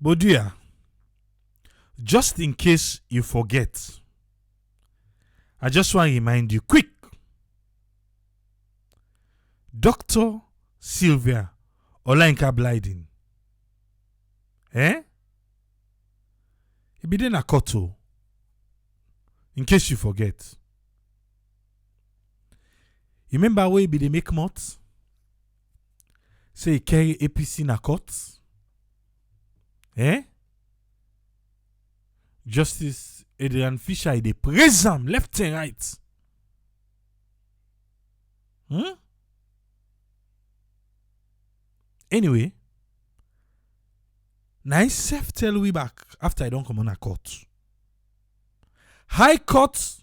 But dear, just in case you forget, I just want to remind you quick. Dr. Sylvia Blyden. He be in a court, in case you forget. You remember where he be the make mots? Say he carry APC na court? Justice Adrian Fisher he dey praise am left and right. Anyway, now self tell we back after I don't come on a court. High Court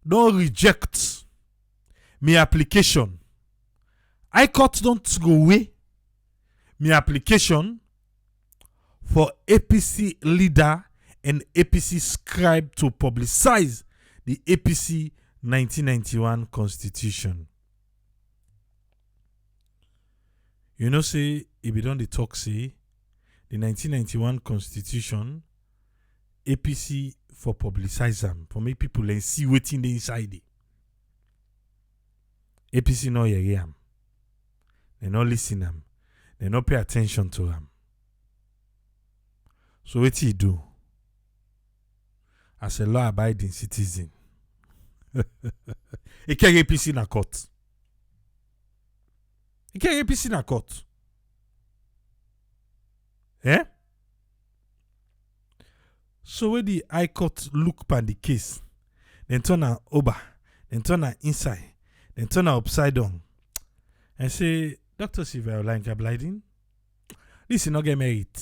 don't reject my application. High Court don't go away my application for APC leader and APC scribe to publicize the APC 1991 constitution. You know, say, if you don't talk, say, the 1991 constitution, APC for publicize them, for make people and see what's in the inside it. APC no hear them. They no listen them. They no pay attention to them. So what he do? As a law-abiding citizen, he carry APC in a court. He carry APC in a court. So when the High Court look upon the case, then turn her over, then turn her inside, then turn her upside down, and say, Dr. Sylvia Blyden, this is not get merit.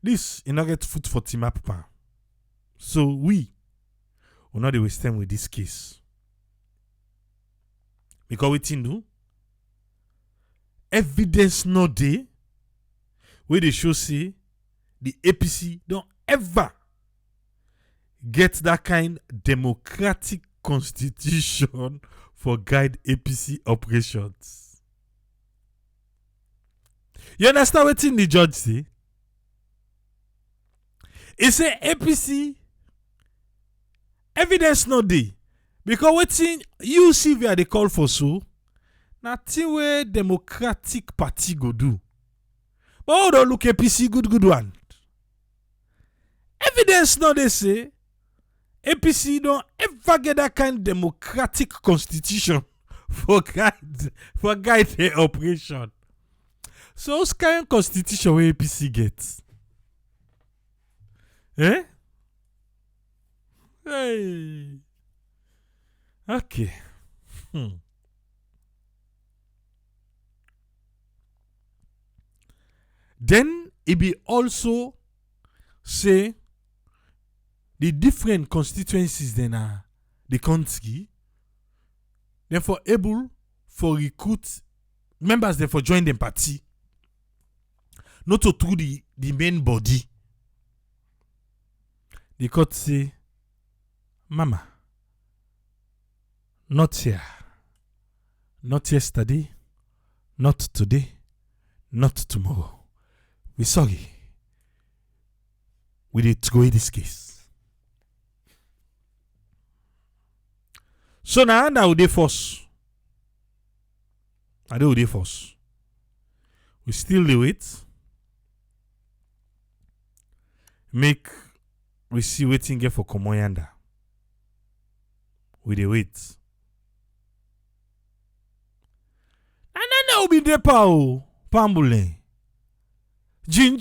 This is not get foot for Timapa. So we will not waste time with this case. Because we do evidence no day where they show say the APC don't ever get that kind democratic constitution for guide APC operations. You understand what the judge say? He say APC evidence no day because wetin you Sylvia they call for so nothing where Democratic Party go do. But hold on, look APC good one. Evidence no they say APC don't ever get that kind of democratic constitution for guide their operation. So what's kind of constitution where APC gets? Hey. Okay. Then it be also say the different constituencies then are the country. Therefore able for recruit members therefore join the party. Not to through the main body. The court say, Mama, not here, not yesterday, not today, not tomorrow. We sorry. We did throw this case. So now we dey force. I do dey force. We still do it. Make we see waiting get for Komoyanda. We dey wait. And then there will be Depa Pambule. Jin.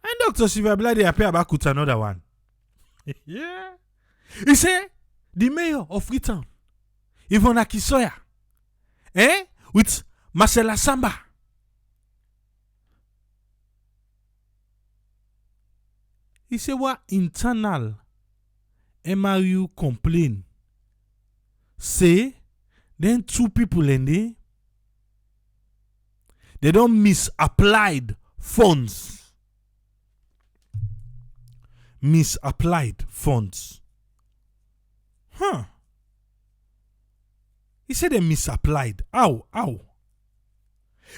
And Dr. Sylvia Blyden appear back with another one. Yeah. He say the mayor of Freetown, Yvonne Akisoya, with Marcella Samba. He say what internal MRU complain. Say then two people in there, they don't misapplied funds. Misapplied funds. He said they misapplied. Ow.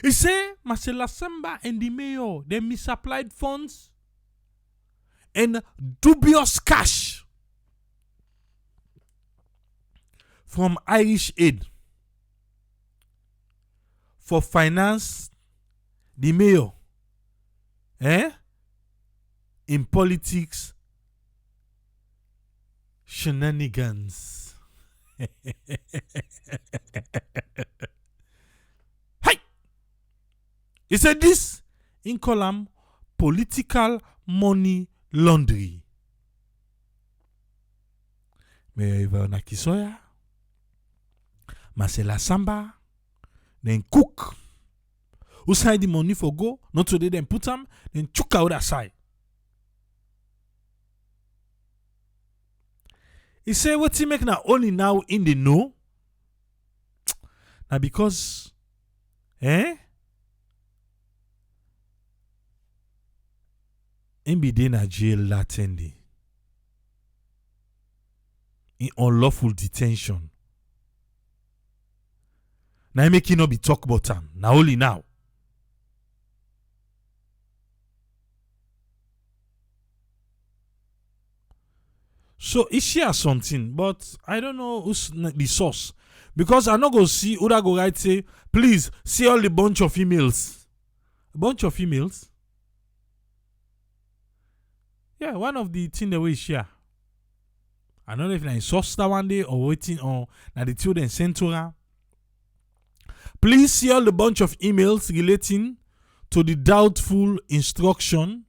He say, Marcela Samba and the mayor, they misapplied funds and dubious cash from Irish Aid for finance the mayor in politics shenanigans. Hey! He said this in column political money laundry. Mayor Ivan Akisoya, Marcela Samba, then cook. Who side the money for go? Not today, then put them, then chook out that side. He say what he make now only now in the know. Now because in be dey na jail latendi. In unlawful detention. Now he make it not be talk about him. Now only now. So he share something, but I don't know who's the source. Because I not go see who that go right say, please see all the bunch of emails. A bunch of emails? Yeah, one of the thing that we share. I don't know if I source that one day or waiting or now the children sent to her. Please see all the bunch of emails relating to the doubtful instruction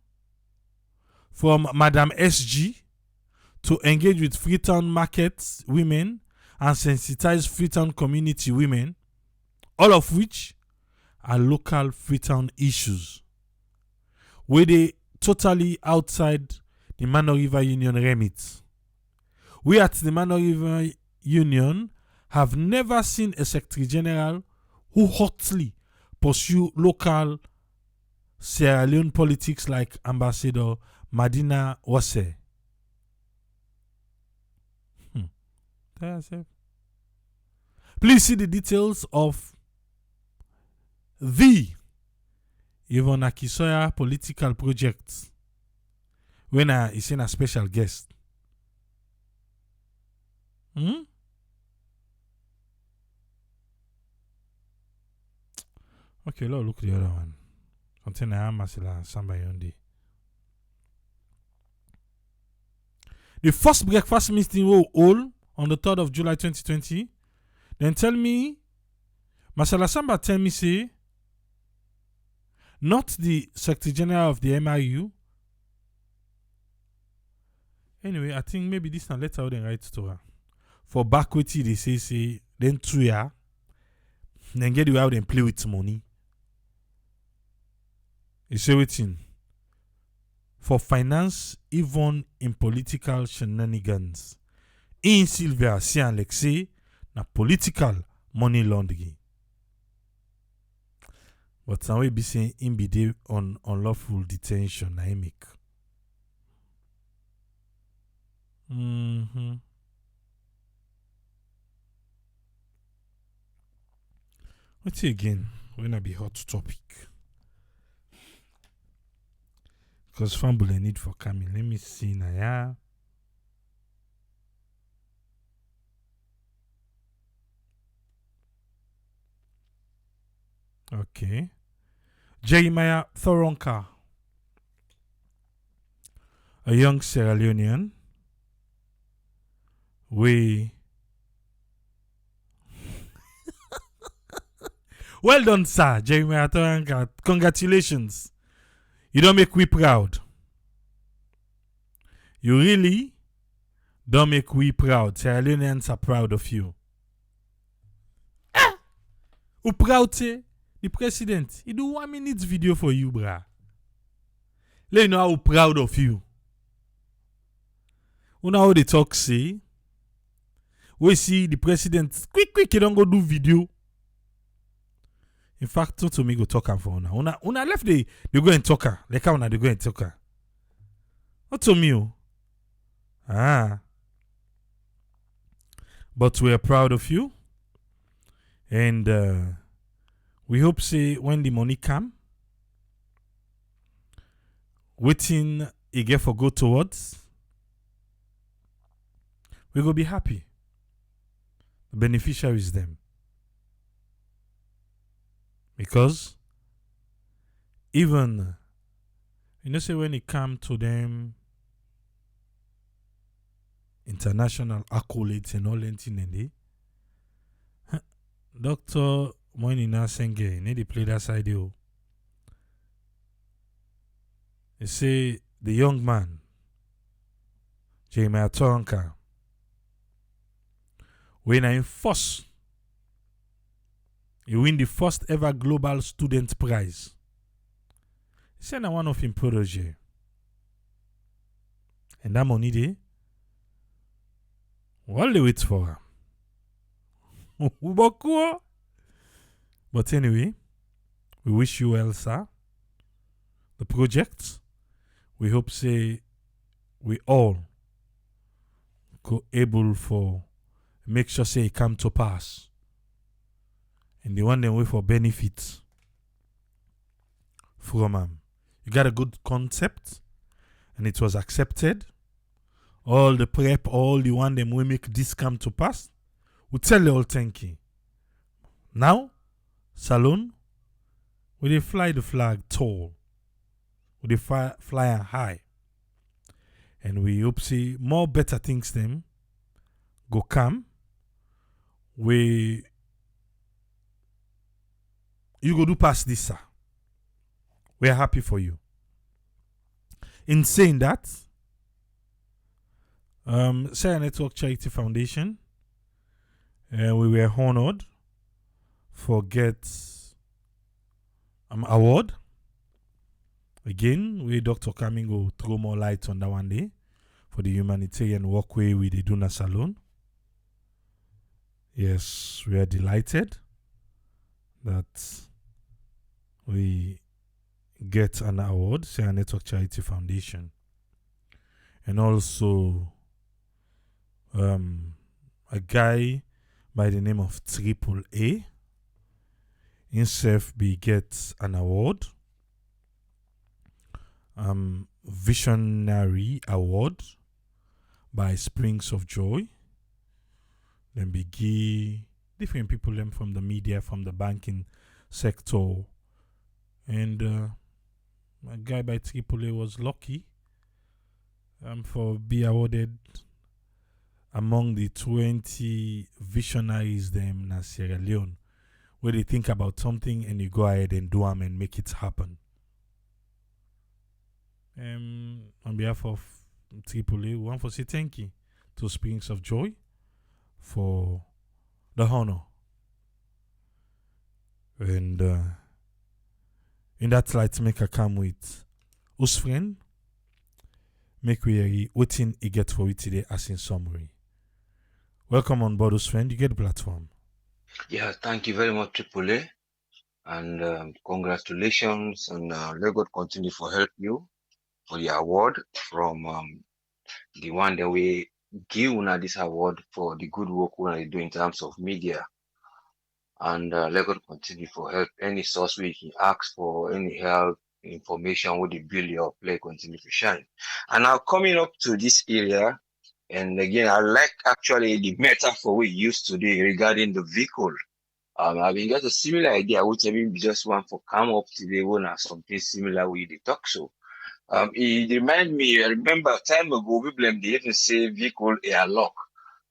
from Madam SG to engage with Freetown market women and sensitize Freetown community women, all of which are local Freetown issues, where they totally outside the Mano River Union remit. We at the Mano River Union have never seen a Secretary General who hotly pursue local Sierra Leone politics like Ambassador Madina Wase. Please see the details of the Yvonne Akisoya political project when is in a special guest. Okay, look the other one. Something I am Marcela Samba Yondi. The first breakfast meeting will hold on the 3rd of July 2020. Then tell me, Marcela Samba tell me say, not the Secretary General of the MRU. Anyway, I think maybe this na letter then write to her. For backwity they say then 2 years. Then get you out and play with money. You say waiting. For finance, even in political shenanigans. In Sylvia si Alexei na political money laundering. But now we be saying in be dey on unlawful detention na him make. What's it again? When I be hot topic. Because fumble I need for coming. Let me see now. Yeah. Okay. Jeremiah Thoronka, a young Sierra Leonean, well done, sir, Jeremiah Thoronka. Congratulations. You don't make we proud. You really don't make we proud. Sierra Leoneans are proud of you. Who proud say? The president, he do 1 minute video for you, brah. Let you know how proud of you. You know how they talk say? We see the president, quick, you don't go do video. In fact, to me go talk her for una. Una left they go and talk her. Like how they go and talk her. Not to me. But we are proud of you. And We hope say when the money come, waiting e get for go towards, we go be happy. The beneficiaries them. Because even say when it come to them international accolades and all that thing, Dr. Moinina Senge, they play that side. They say the young man, Jeremiah Toronka, when I first, he win the first ever global student prize. He said na one of him protege. And that money there, what they wait for him? But anyway, we wish you well, sir. The project, we hope say we all go able for make sure say it come to pass. And the one them way for benefit from you got a good concept and it was accepted. All the prep, all the one them we make this come to pass. We tell you all thank you. Now, Salon, we they fly the flag tall. We they fly high. And we hope see more better things them go come. You go do past this, sir. We are happy for you. In saying that, Sarah Network Charity Foundation, we were honored for get award. Again, we Dr. Kaming will throw more light on that one day for the humanitarian walkway we did do na salon. Yes, we are delighted that we get an award, Sarah Network Charity Foundation. And also a guy by the name of Triple A himself be get an award, Visionary Award by Springs of Joy. Then be give different people them from the media, from the banking sector, and a guy by AAA was lucky for be awarded among the 20 visionaries them in Sierra Leone, where they think about something and you go ahead and do them and make it happen. On behalf of AAA, we want to say thank you to Springs of Joy for the honor. And in that light, make a come with us friend. Make we waiting he get for it today as in summary. Welcome on board, us friend. You get the platform. Yeah, thank you very much, AAA. And congratulations, and let God continue for help you for the award from the one that we give una this award for the good work we are doing in terms of media. And let God continue for help. Any source we can ask for any help, information with the bill your play continue to shine. And now coming up to this area, and again, I like actually the metaphor we used today regarding the vehicle. I've been got a similar idea, which I mean just want for come up today when something similar with the talk show. It remind me, I remember time ago, we blame they even say vehicle airlock.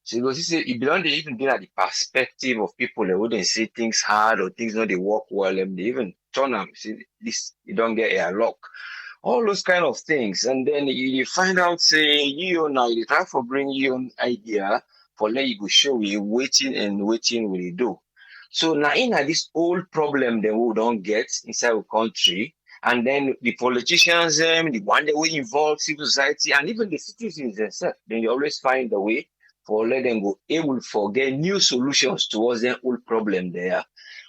So because he said it belong they even been at the perspective of people that wouldn't say things hard or things not they work well, and they even turn them, see this you don't get airlock. All those kind of things. And then you find out say you now you try for bring your own idea for let you go show you waiting and waiting will you do. So now in this old problem that we don't get inside our country, and then the politicians, the one that we involve civil society, and even the citizens themselves, then you always find a way for let them go able to get new solutions towards the old problem there.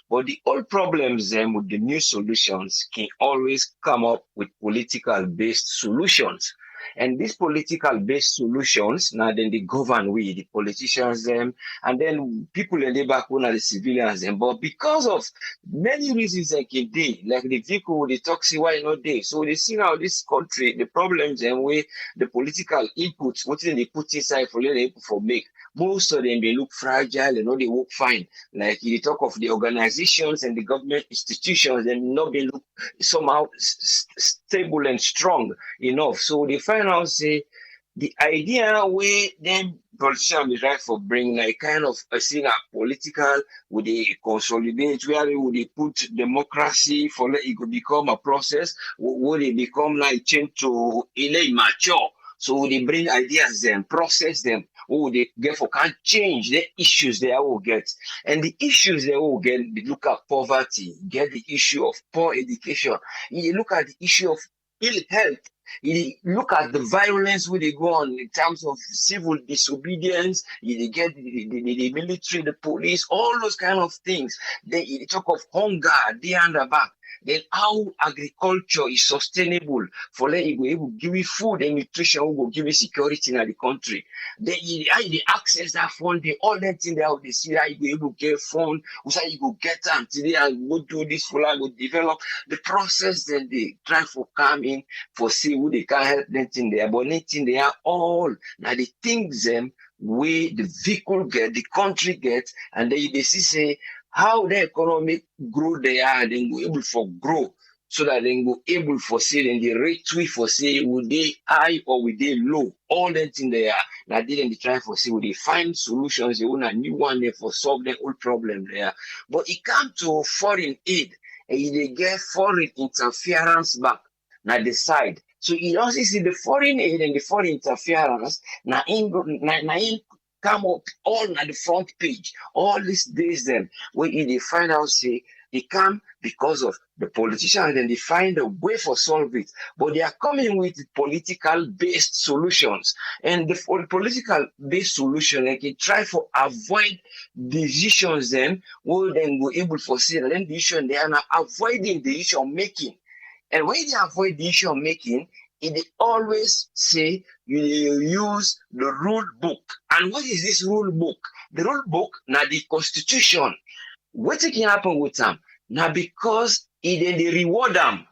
But the old problems with the new solutions can always come up with political based solutions. And these political based solutions, now then they govern we, the politicians them, and then people in the back one are the civilians them. But because of many reasons like a day, like the vehicle, the taxi, why not day? So they see now this country, the problems and way the political inputs, what they put inside for them for make. Most of them they look fragile, they work fine. Like you talk of the organizations and the government institutions, they not be look somehow stable and strong enough. So they find out say the idea where them politicians be try for bring like kind of a thing a political would they consolidate where would they put democracy for let it could become a process, would they become like change to mature. So they bring ideas then, process them. Oh, they get for can't change the issues they will get. And the issues they will get, they look at poverty, get the issue of poor education. You look at the issue of ill health. You look at the violence where they go on in terms of civil disobedience. You get the military, the police, all those kind of things. Then you talk of hunger, they and the back. Then how agriculture is sustainable for let it go able to give you food and nutrition who will give you security in the country. Then how you access that fund, they all that thing there they see how you go able to get fund, how you go get them today and go do this for like go develop the process, then they try for come in for see who they can help them in there, but nothing they are all now the things them where the vehicle get, the country get, and they see say how the economic grow they are, then go able for grow so that they go able for say then the rate we for say would they high or would they low, all that thing they are. Now they try for say would they find solutions, they want a new one there for solve the old problem there. But it come to foreign aid and they get foreign interference back now the side. So you also see the foreign aid and the foreign interference now in come up all at the front page all these days then when they find out say they come because of the politicians and they find a way for solve it, but they are coming with political based solutions, and the political based solution like they try for avoid decisions then will then go able for say that then the issue they are now avoiding the issue of making. And when they avoid the issue of making, they always say you use the rule book. And what is this rule book? The rule book, now the constitution. What can happen with them? Now because then they reward them,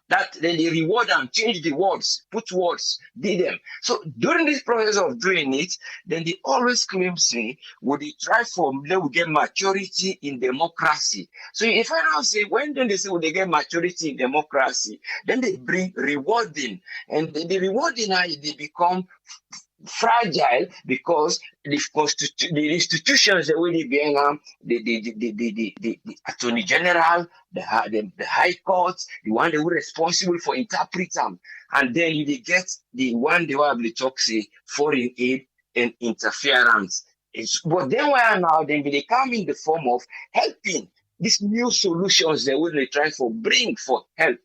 change the words, put words, did them. So during this process of doing it, then they always claim say, would they try for they will get maturity in democracy. So if I now say when then they say would they get maturity in democracy, then they bring rewarding, and the rewarding now they become fragile because the institutions that will be being the attorney general, the high courts, the one that were responsible for interpreting, and then you get the one they will be talking foreign aid and interference. But then why now they come in the form of helping these new solutions that will they try for bring for help.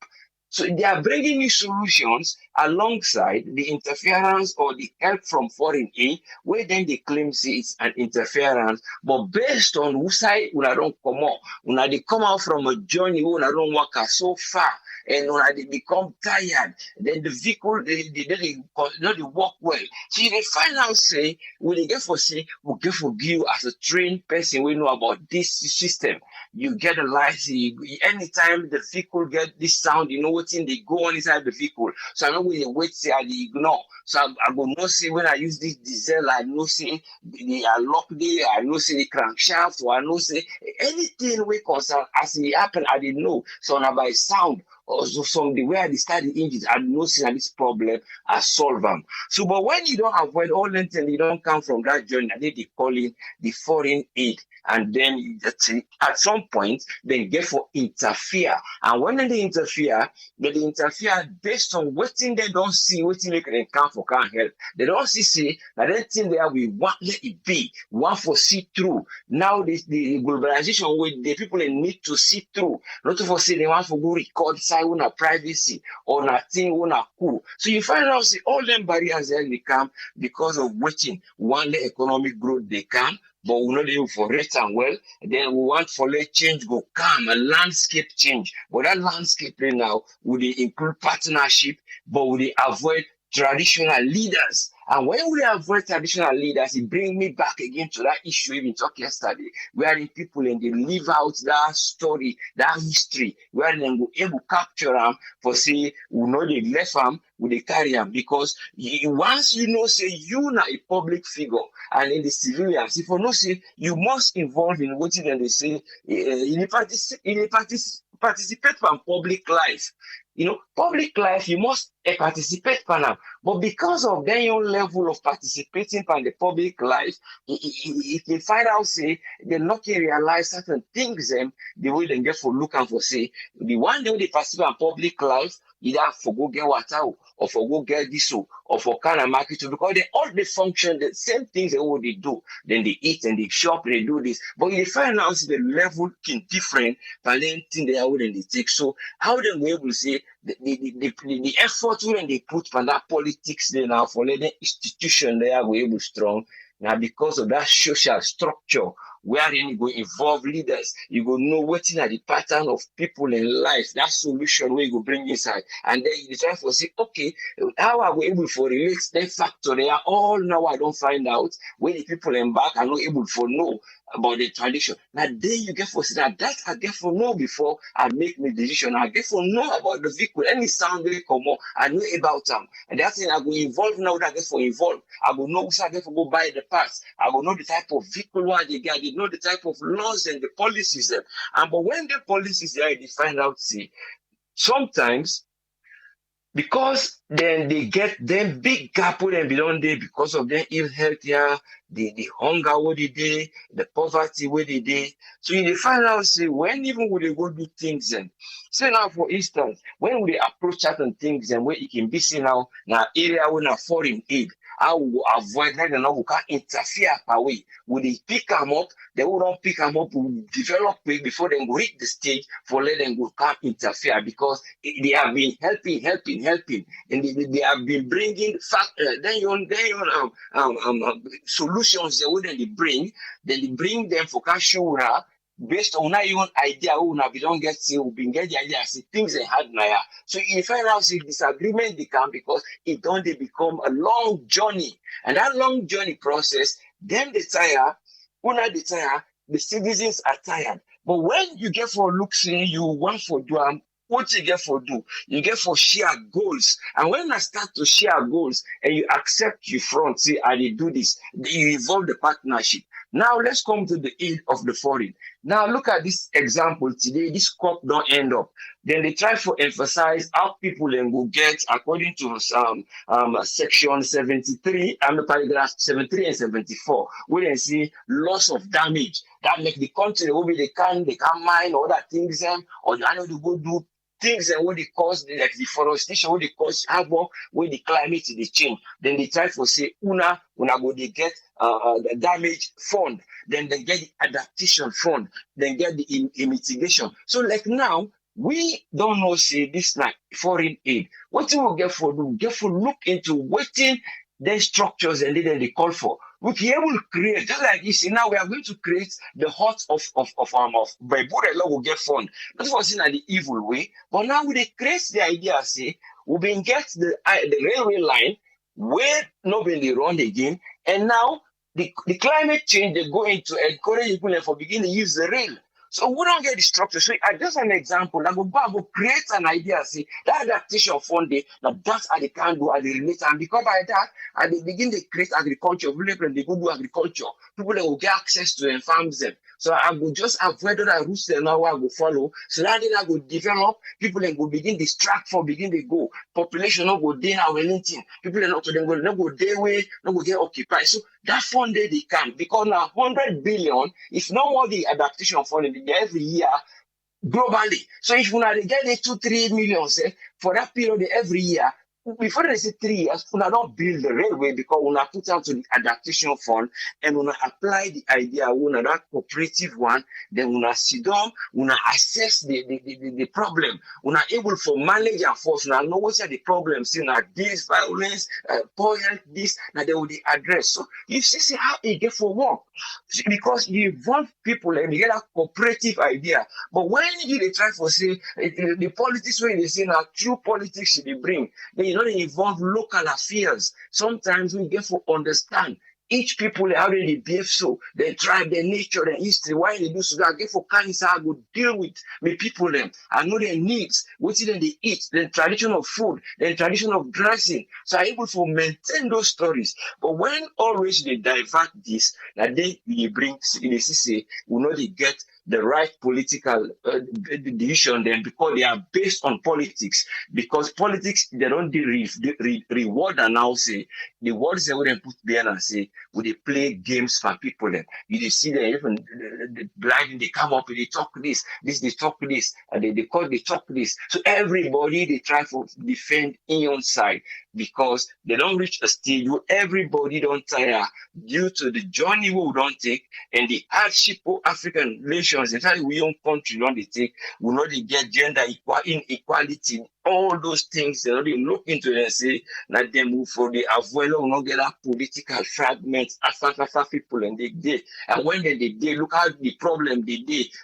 So they are bringing new solutions alongside the interference or the help from foreign aid, where then they claim say it's an interference, but based on who side when don't come out, when they come out from a journey when don't walk so far, and when they become tired, then the vehicle they walk well. So they find out say when they get for say we get for you as a trained person we know about this system. You get a license. Anytime the vehicle get this sound, you know what thing they go on inside the vehicle. So I know when you wait, say I ignore. So I go no see when I use this diesel, I know say they are locked there, I know say the crankshaft, or I know say anything we concern as it happen, I didn't know. So now by sound or so from the way I start the engines, I know see this problem, I solve them. So but when you don't avoid all that and you don't come from that journey, they call it the foreign aid. And then at some point, they get for interfere. And when they interfere based on what thing they don't see, what thing they can come for can't help. They don't see that thing there we want let it be. We want for see through. Now the globalization with the people they need to see through. Not for say they want for go record side on a privacy or nothing on a cool. So you find out see all them barriers there they come because of waiting. One the economic growth they come. But we not able for rest and well, then we want for let change go come, a landscape change. But that landscape now would include partnership, but would avoid traditional leaders. And when we avoid traditional leaders, it brings me back again to that issue we talked yesterday, wherein people and they live out that story, that history, where they go able to capture them for say, we know they left them, we they carry them. Because once you know, say, you are a public figure, and in the civilians, if you know, say, you must involve in what they say, participate from public life. Public life, you must participate in them. But because of their own level of participating in the public life, it can find out, say, they not can realize certain things, the way they get for look and for say, the one day they participate in public life, either for go get water, or for go get this, or for kind of market, because they all they function the same things that what they do. Then they eat and they shop and they do this. But you find out the level can different, but then thing they are willing to take. So how they were able to say the effort when they put on that politics they now for the institution they are able strong now because of that social structure wherein you go involve leaders, you go know what are the pattern of people in life, that solution where you go bring inside, and then you try to say, okay, how are we able to relate that factor? They are all now I don't find out when the people embark are not able to know about the tradition. Now then you get for that I get for know before I make my decision. I get for know about the vehicle, any sound they come on, I know about them. And that's thing I go involve now that I get for involved. I go know I get for go buy the parts. I go know the type of vehicle what they get, they know the type of laws and the policies. And but when the policies there, they find out, see, sometimes because then they get them big gap when they belong there because of their ill health here, the hunger where they day, the poverty where they day. So you find out, say, when even when they go do things and say now for instance, when we approach certain things and where it can be seen now area when a foreign aid, I will avoid that and we can't interfere away. Will they pick them up? They will not pick them up, will develop it before they go reach the stage for let them go can't interfere because they have been helping, and they have been bringing solutions they wouldn't bring. Then they bring them for Kashura based on your own idea, we don't get see, we been get the idea, see things they had now. So you find out see disagreement they come because it don't they become a long journey. And that long journey process, them they tire, they tire, the citizens are tired. But when you get for look, say you want for do what you get for do, you get for share goals. And when I start to share goals and you accept your front, say I did do this, you involve the partnership. Now let's come to the aid of the foreign. Now look at this example today. This crop don't end up. Then they try to emphasize how people then will get according to section 73, paragraph 73 and 74. We then see loss of damage that make the country will be they can mine or other things or they know to go do things and what they cause like deforestation, what they cause havoc, where the climate they change. Then they try to say una go they get the damage fund, then they get the adaptation fund, then get the mitigation. So like now we don't know say this like foreign aid. What you will get for do? Get for look into waiting their structures and then they call for. We'll be able to create, just like you see, now we are going to create the heart of Baiburela will get fund. Not for saying that the evil way, but now we create the idea, say, we been get the railway line where nobody run again, and now the climate change they go into encourage people for beginning to use the rail. So we don't get the structure. So just an example, I go create an idea, see, that adaptation funding, now that's how they can do at the relate. And because by that, at the begin they create agriculture, they go do agriculture, people that will get access to and farms them. So I will just avoid that routes that now I will follow. So that then I will develop, people then go begin distract for begin they go. Population not go there or anything. People not to them go not go their way, not go get occupied. So that funding they can because now 100 billion, if no more the adaptation funding every year globally. So if you get the 2-3 million for that period every year, before they say 3 years, we don't build the railway because we put out to the adaptation fund and we apply the idea, we that cooperative one, then we sit down, we assess the problem, we are able to manage and force, we know what are the problems, see, this violence, poor health, this, now they will address. So you see how it get for work because you involve people and you get a cooperative idea. But when you they try to say the politics when they say now true politics should be bring, then you don't involve local affairs. Sometimes we get to understand each people how they behave, so their tribe, their nature, their history, why they do so that. I get for cancer, I go deal with my people them. I know their needs, what they eat, the tradition of food, the tradition of dressing. So I'm able to maintain those stories. But when always they divert this, that they bring in the CC, we know they get the right political decision then, because they are based on politics. Because politics, they don't reward and now say the words they wouldn't put behind and say, would they play games for people then? You see them even the blind, they come up and they talk this, they talk this, and they talk this. So everybody they try to defend in your side, because they don't reach a stage where everybody don't tire due to the journey we don't take and the hardship of African nations. In fact, we own country don't they take, we know they get gender inequality, all those things. They already look into it and say that they move for the avoid will not get that political fragments after people and they and when they look at the problem they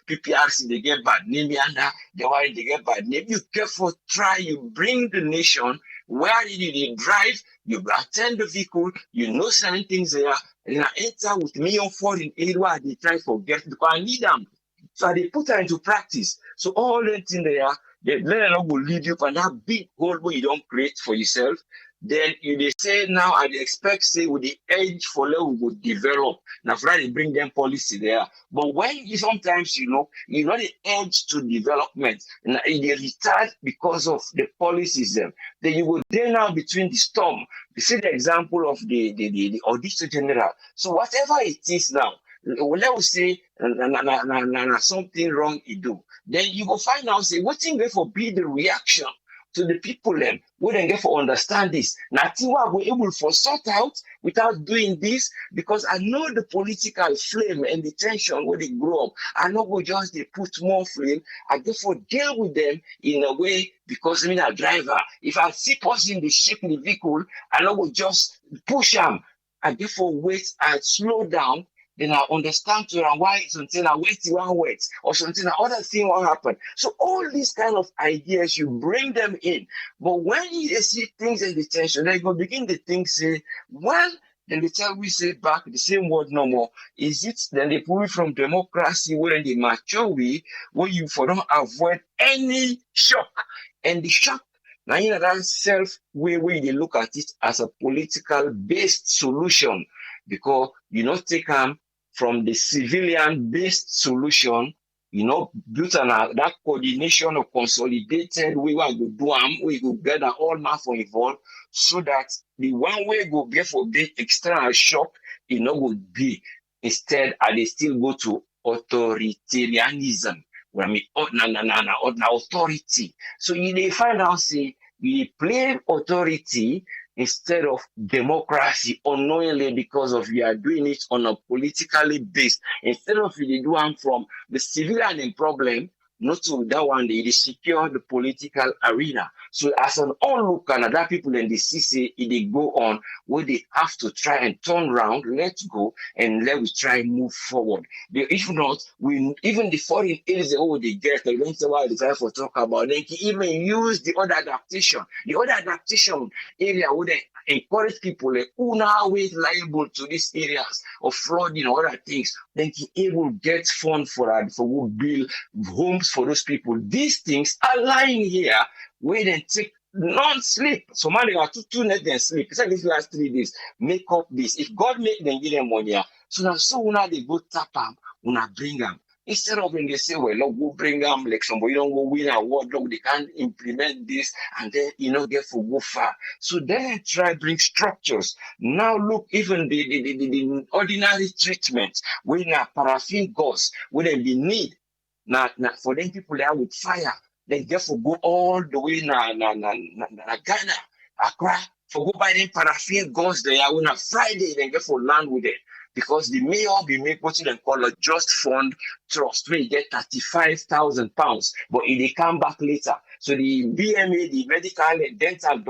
PPRC they get bad name and the why they get bad name. You careful try you bring the nation where you drive, you attend the vehicle, you know certain things there, and I enter with me on foreign area, they try to forget because I need them. So they put her into practice. So all that thing there, they will lead you for that big hole where you don't create for yourself. Then they say now I expect say with the edge for level we will develop. Now for that they bring them policy there. But when you sometimes you know the edge to development and they retard because of the policies then you will there now between the storm. You see the example of the Auditor General. So whatever it is now, let us say something wrong you do. Then you go find out say what's in there for be the reaction to the people then we then get for understand this. Nothing what we're able for sort out without doing this, because I know the political flame and the tension where they grow up. I know we just they put more flame. I therefore deal with them in a way because I mean a driver. If I see person they shake the vehicle, I know we just push them. I therefore wait, I slow down. Then I understand to and why something I wait one wait or something other thing will happen. So all these kind of ideas you bring them in, but when you see things in the tension, they go begin to think say, well, then they tell we say back the same word no more. Is it then they pull it from democracy where they mature way where you for don't avoid any shock and the shock. Now you know that self way where they look at it as a political based solution, because you not take them from the civilian-based solution, built on that coordination of consolidated way we go do we go gather all mass for involved, so that the one way go get for the external shock, would be instead, and they still go to authoritarianism, where I mean, authority. So they find out say we play authority instead of democracy unknowingly, because of we are doing it on a politically based. Instead of we do one from the civilian problem, not to that one, they secure the political arena. So as an onlooker, and other people in the CC, they go on where they have to try and turn around, let's go, and let us try and move forward. If not, even the foreign aids they get, they don't say why they try to talk about, they can even use the other adaptation. The other adaptation area where they encourage people who now always liable to these areas of flooding or other things, they can able get funds for that, for who build homes for those people. These things are lying here where they take non-sleep. So man, they are two nights then sleep. It's like these last 3 days. Make up this. If God make them give them money, so now they go tap them, una bring them. Instead of when they say, well, look, we'll bring them like somebody don't go win an award, look, they can't implement this, and then get for go far. So then try bring structures. Now look, even the ordinary treatment, when paraffin gas, when they be need, now for them people there with fire, they get for go all the way na Ghana, Accra, for go buy them paraffin gas there. When a Friday, they get for land with it. because the mayor be make what dem call a just fund trust wey get £35,000, but they come back later. So the BMA, the medical and dental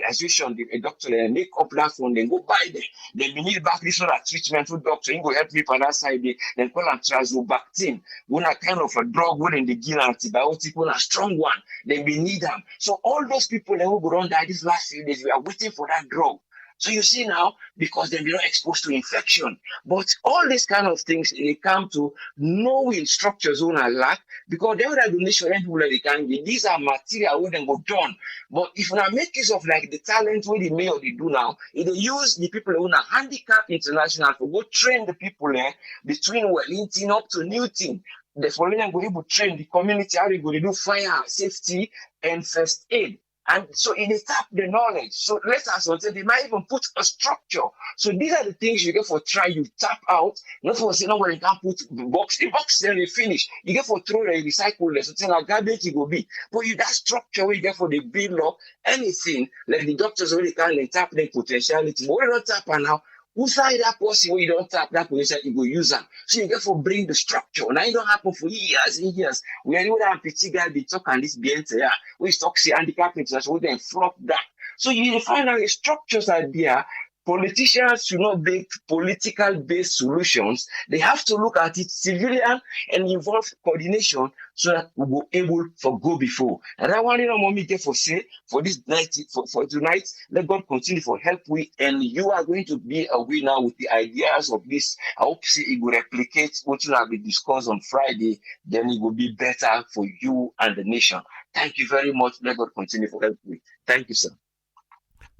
association, the doctor, they make up that fund, then go buy them. Then we need back this other treatment with doctor, he go help me on that side. Then call them trazobactin, one a kind of a drug when they give antibiotic, one a strong one. Then we need them. So all those people that will go on die these last few days, we are waiting for that drug. So you see now, because they're not exposed to infection. But all these kind of things, they come to knowing structures on a lack, because they other donation people that they can get. These are material where they go done. But if we make use of like the talent where the mayor they do now, if they use the people who are handicap international to go train the people there between Wellington up to Newton. The foreign go able to train the community how they go to do fire safety and first aid. And so it is tap the knowledge. So let's ask us, they might even put a structure. So these are the things you get for try, you tap out. Not for saying, no, where you can't put the box. The box then they finish. You get for throw the recycle, so something like garbage it will be. But you that structure where you get for the build up anything, like the doctors already can tap the potentiality. But we don't tap now. Inside that person where you don't tap that potential, you go use them. So you get for bring the structure. Now it don't happen for years and years. We are the APC guy be talking this BNT, yeah. We talk see handicap international, we then flop that. So you find out the structures are there. Politicians should not make political-based solutions. They have to look at it civilian and involve coordination so that we will able to go before. And I want to know, mommy, get for say for this night, for tonight. Let God continue for help we, and you are going to be a winner with the ideas of this. I hope see it will replicate what you have been discussed on Friday. Then it will be better for you and the nation. Thank you very much. Let God continue for help we. Thank you, sir.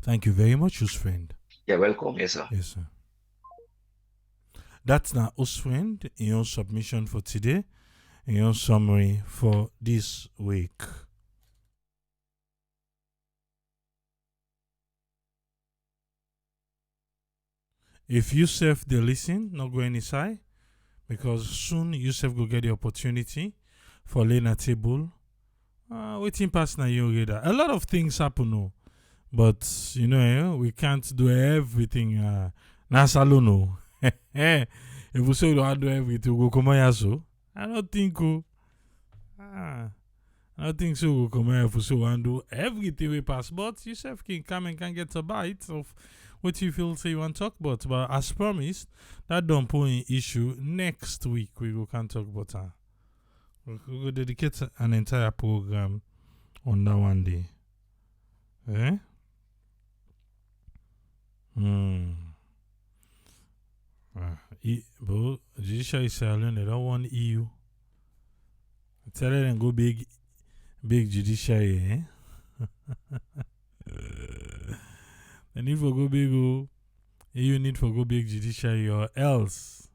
Thank you very much, us friend. You're welcome. Yes, sir. Yes, sir. That's now us friend in your submission for today, in your summary for this week. If Yusuf they listen, not go inside, because soon Yusuf will get the opportunity for laying a table. Waiting past now you get that. A lot of things happen now. But you know, we can't do everything. Nasalo no. If we say we don't do everything, we go come here so. I don't think I don't think so. We come here if we say we want do everything we pass. But yourself can come and can get a bite of what you feel say you want to talk about. But as promised, that don't put in issue next week. We go can talk about that. We go dedicate an entire program on that one day. Eh? But judiciary is alone, they don't want EU. Tell them go big judiciary, eh? And if we go big, EU need for go big judiciary or else.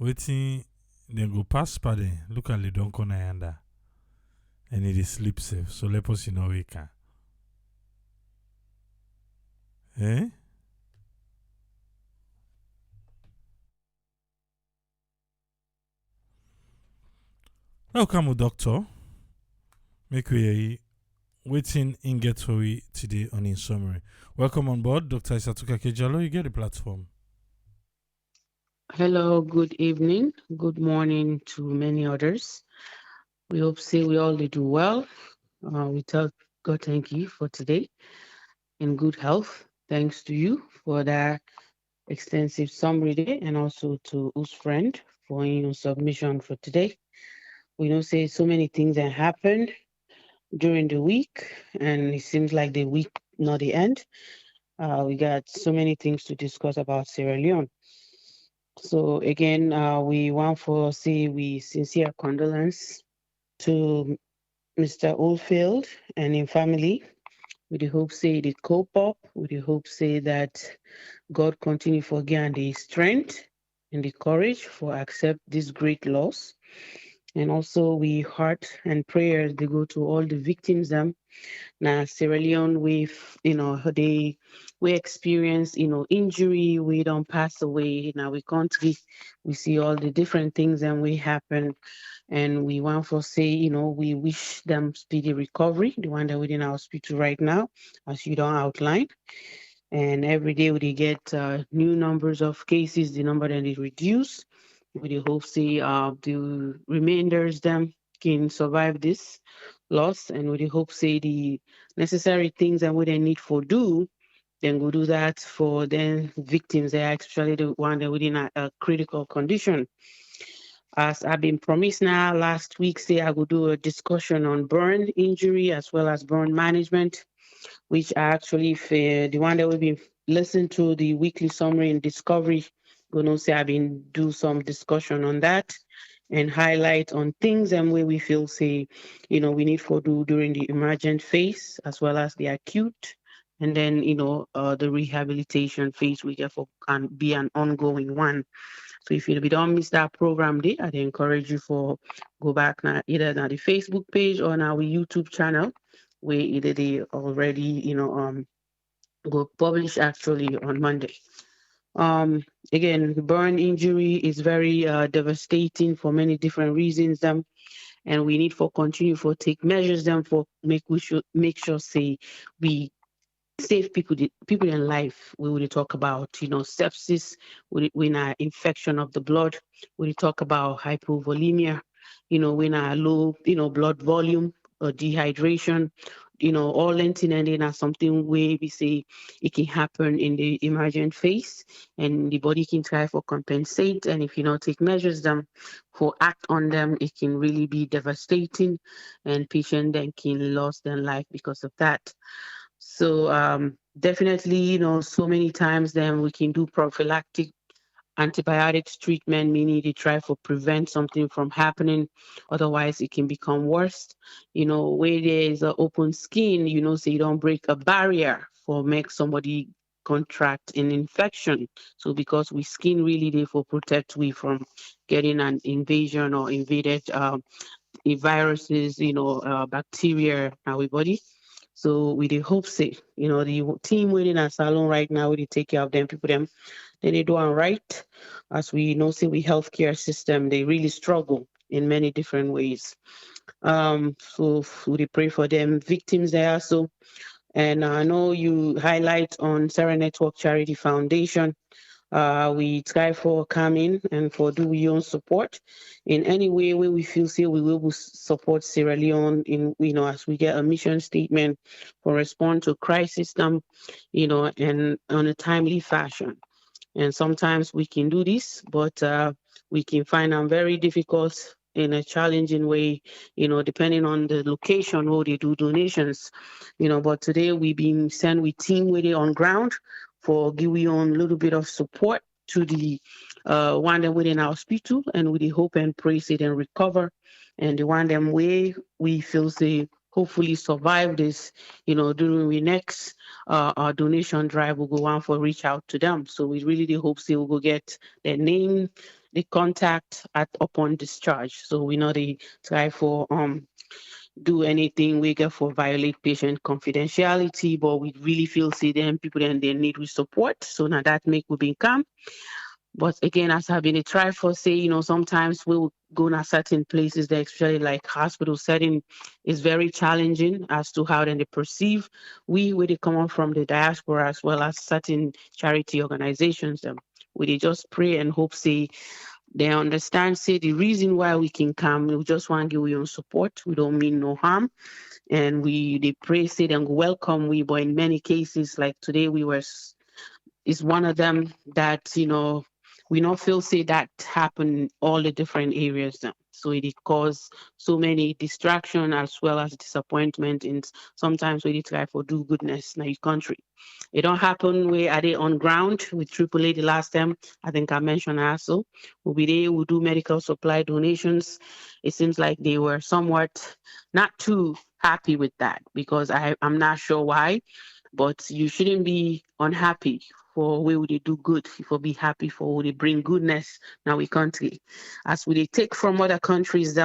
Waiting, then go pass by them. Look at the don't come under. And it is sleep safe. So let us know we can. Eh? Welcome, doctor. Make we waiting in get for we today on in summary. Welcome on board, Dr. Isatuka Kejalo. You get the platform. Hello, good evening, good morning to many others. We hope say we all do well. We tell God thank you for today in good health. Thanks to you for that extensive summary day, and also to us friend for your submission for today. We know say so many things that happened during the week, and it seems like the week not the end. We got so many things to discuss about Sierra Leone. So again, we want for say we sincere condolence to Mr. Oldfield and in family. We the hope say it cope up. We the hope say that God continue for again the strength and the courage for accept this great loss. And also we heart and prayers they go to all the victims now Sierra Leone with we experience injury, we don't pass away now we country, we see all the different things and we happen, and we want for say we wish them speedy recovery, the one that within our hospital right now as you don't outline. And every day we dey get new numbers of cases, the number then they reduce. We dey hope say the remainders them can survive this loss, and we dey hope say the necessary things and what they need for do, then go do that for then victims. They are especially the one that within a critical condition. As I've been promised now last week, say I will do a discussion on burn injury as well as burn management, which are actually for the one that we've been listening to the weekly summary and discovery. Gonna say I've been do some discussion on that and highlight on things and where we feel say, we need for do during the emergent phase as well as the acute. And then, the rehabilitation phase we get for can be an ongoing one. So if you don't miss that program day, I'd encourage you for go back now either on the Facebook page or on our YouTube channel where either they already, go publish actually on Monday. Again, the burn injury is very devastating for many different reasons. And we need for continue for take measures them for we should make sure say we save people in life. We will talk about sepsis, when infection of the blood. We will talk about hypovolemia, when low blood volume or dehydration. All lengthening and then are something where we say it can happen in the emergent phase, and the body can try for compensate. And if you not take measures them for act on them, it can really be devastating, and patient then can lose their life because of that. So definitely, so many times then we can do prophylactic antibiotics treatment, meaning they try for prevent something from happening. Otherwise, it can become worse. Where there is an open skin, so you don't break a barrier for make somebody contract an infection. So because we skin really there for protect we from getting an invasion or invaded viruses, bacteria in our body. So we dey hope say, the team within our salon right now, we dey take care of them people them. Then they do and right. As we know, say we healthcare system, they really struggle in many different ways. So we dey pray for them victims there. So, and I know you highlight on Sarah Network Charity Foundation. We try for coming and for do we own support in any way where we feel say we will support Sierra Leone in as we get a mission statement for respond to crisis and on a timely fashion. And sometimes we can do this, but we can find them very difficult in a challenging way, depending on the location where they do donations, But today we've been sent with team with it on ground for giving on a little bit of support to the one that within our hospital, and with the hope and praise it and recover. And the one them way we feel say hopefully survive this, during the next our donation drive will go on for reach out to them. So we really do hope they will go get their name, the contact at upon discharge. So we know they try for do anything we get for violate patient confidentiality, but we really feel see them people then they need we support. So now that make we become. But again, as I've been a try for say, sometimes we'll go to certain places that especially like hospital setting is very challenging as to how then they perceive. We they come on from the diaspora as well as certain charity organizations. We they just pray and hope say they understand say the reason why we can come, we just want to give you support. We don't mean no harm. And we they pray say them welcome we, but in many cases like today we were is one of them that we not feel say that happen in all the different areas now. So it cause so many distraction as well as disappointment, and sometimes we try for do goodness in your country. It don't happen where are they on ground with AAA the last time. I think I mentioned also. We'll be there, we'll do medical supply donations. It seems like they were somewhat not too happy with that because I'm not sure why, but you shouldn't be unhappy for where would they do good, if we be happy for where they bring goodness now we country. As we they take from other countries,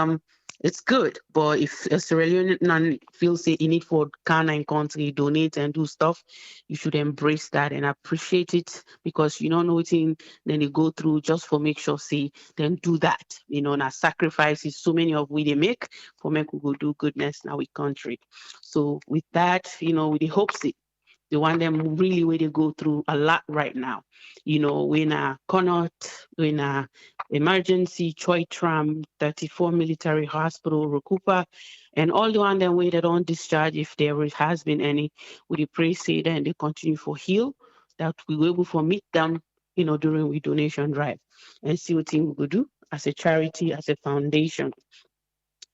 it's good. But if a Sierra Leonean feels say you need for Ghana and country donate and do stuff, you should embrace that and appreciate it because you don't know what then they go through just for make sure say then do that. Now sacrifices so many of we they make for make we go do goodness now we country. So with that, we the hope say the one them really where they go through a lot right now. You know, when a Connaught, when a emergency, Choi Tram, 34 military hospital, Rukupa, and all the one them way they don't discharge if there has been any, we pray say that and they continue for heal, that we will able to meet them, you know, during we donation drive and see what thing we could do as a charity, as a foundation.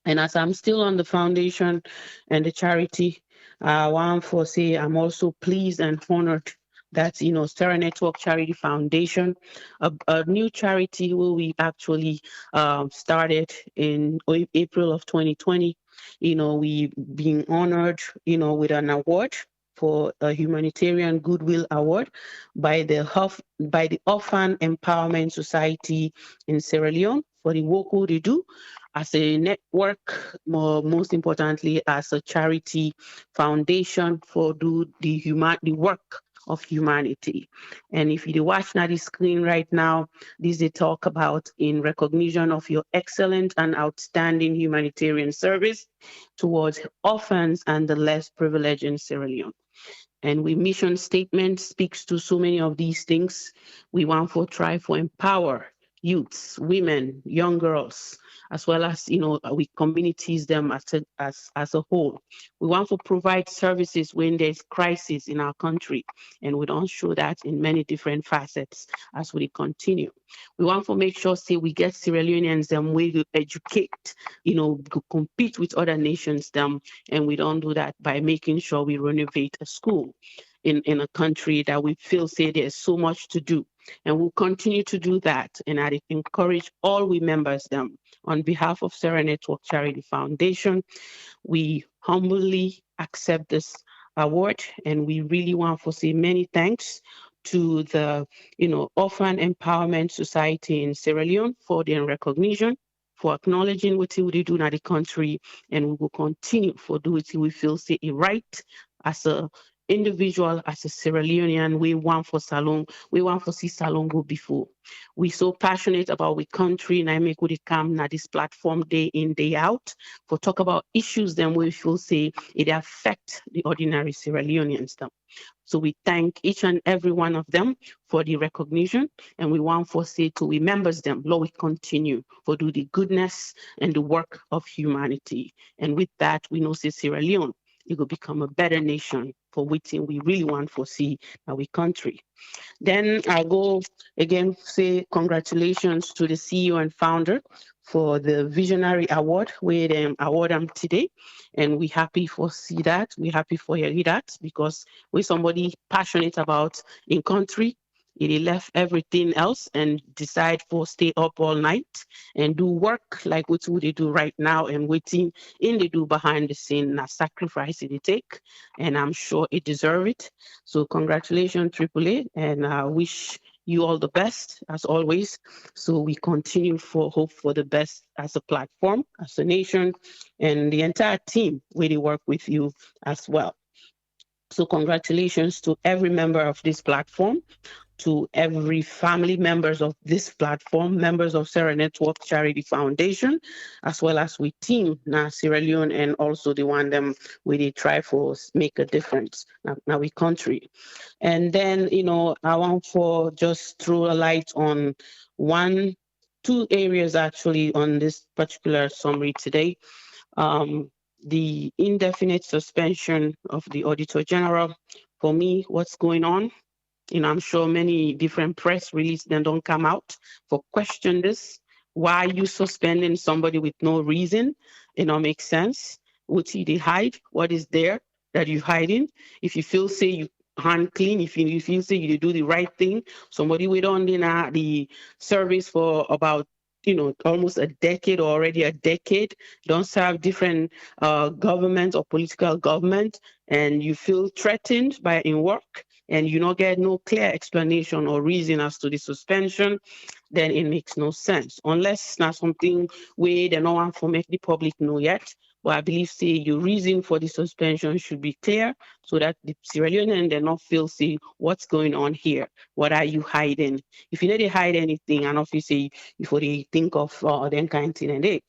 And as I'm still on the foundation and the charity, I want to say I'm also pleased and honored that, you know, Star Network Charity Foundation, a new charity where we actually started in April of 2020. You know, we being honored, you know, with an award for a humanitarian goodwill award by the Orphan Empowerment Society in Sierra Leone for the work they do as a network, most importantly, as a charity foundation for do the work of humanity. And if you watch now the screen right now, this they talk about in recognition of your excellent and outstanding humanitarian service towards orphans and the less privileged in Sierra Leone. And we mission statement speaks to so many of these things. We want to try for empower youths, women, young girls, as well as, you know, we communities them as a whole. We want to provide services when there's crisis in our country, and we don't show that in many different facets as we continue. We want to make sure, say, we get Sierra Leoneans them way to educate, you know, to compete with other nations them, and we don't do that by making sure we renovate a school in a country that we feel say there's so much to do. And we'll continue to do that. And I encourage all we members them on behalf of Sarah Network Charity Foundation, we humbly accept this award, and we really want to say many thanks to the, you know, Orphan Empowerment Society in Sierra Leone for their recognition, for acknowledging what we do in the country, and we will continue for do it we feel say a right as a individual, as a Sierra Leonean. We want for Salon, we want to see Salon go before. We so passionate about we country, and I make we come na this platform day in, day out for talk about issues then we feel say it affect the ordinary Sierra Leoneans. So we thank each and every one of them for the recognition, and we want for say to we members them, Lord, we continue for do the goodness and the work of humanity. And with that, we know say Sierra Leone, it will become a better nation for which we really want for see our country. Then I'll go again say congratulations to the CEO and founder for the Visionary Award, where they award them today. And we happy for see that. We happy for hear that because we're somebody passionate about in country. He left everything else and decide for stay up all night and do work like what they do right now and waiting in they do behind the scene. Now sacrifice it they take, and I'm sure it deserve it. So congratulations, AAA, and I wish you all the best as always. So we continue for hope for the best as a platform, as a nation, and the entire team really work with you as well. So congratulations to every member of this platform, to every family members of this platform, members of Sarah Network Charity Foundation, as well as we team now Sierra Leone and also the one them where they try for make a difference now we country. And then, you know, I want for just throw a light on two areas actually on this particular summary today. The indefinite suspension of the Auditor General. For me, what's going on? You know, I'm sure many different press releases then don't come out for question this. Why are you suspending somebody with no reason? It don't make sense. What did they hide? What is there that you hiding? If you feel say you hand clean, if you feel say you do the right thing, somebody we don't deny the service for about, you know, almost a decade or already a decade, don't serve different government or political government, and you feel threatened by in work, and you not get no clear explanation or reason as to the suspension, then it makes no sense. Unless it's not something where they don't want to make the public know yet. But I believe, say, your reason for the suspension should be clear so that the Sierra Leonean they not feel, say, what's going on here? What are you hiding? If you know they hide anything, and obviously, before they think of them kind of thing and they.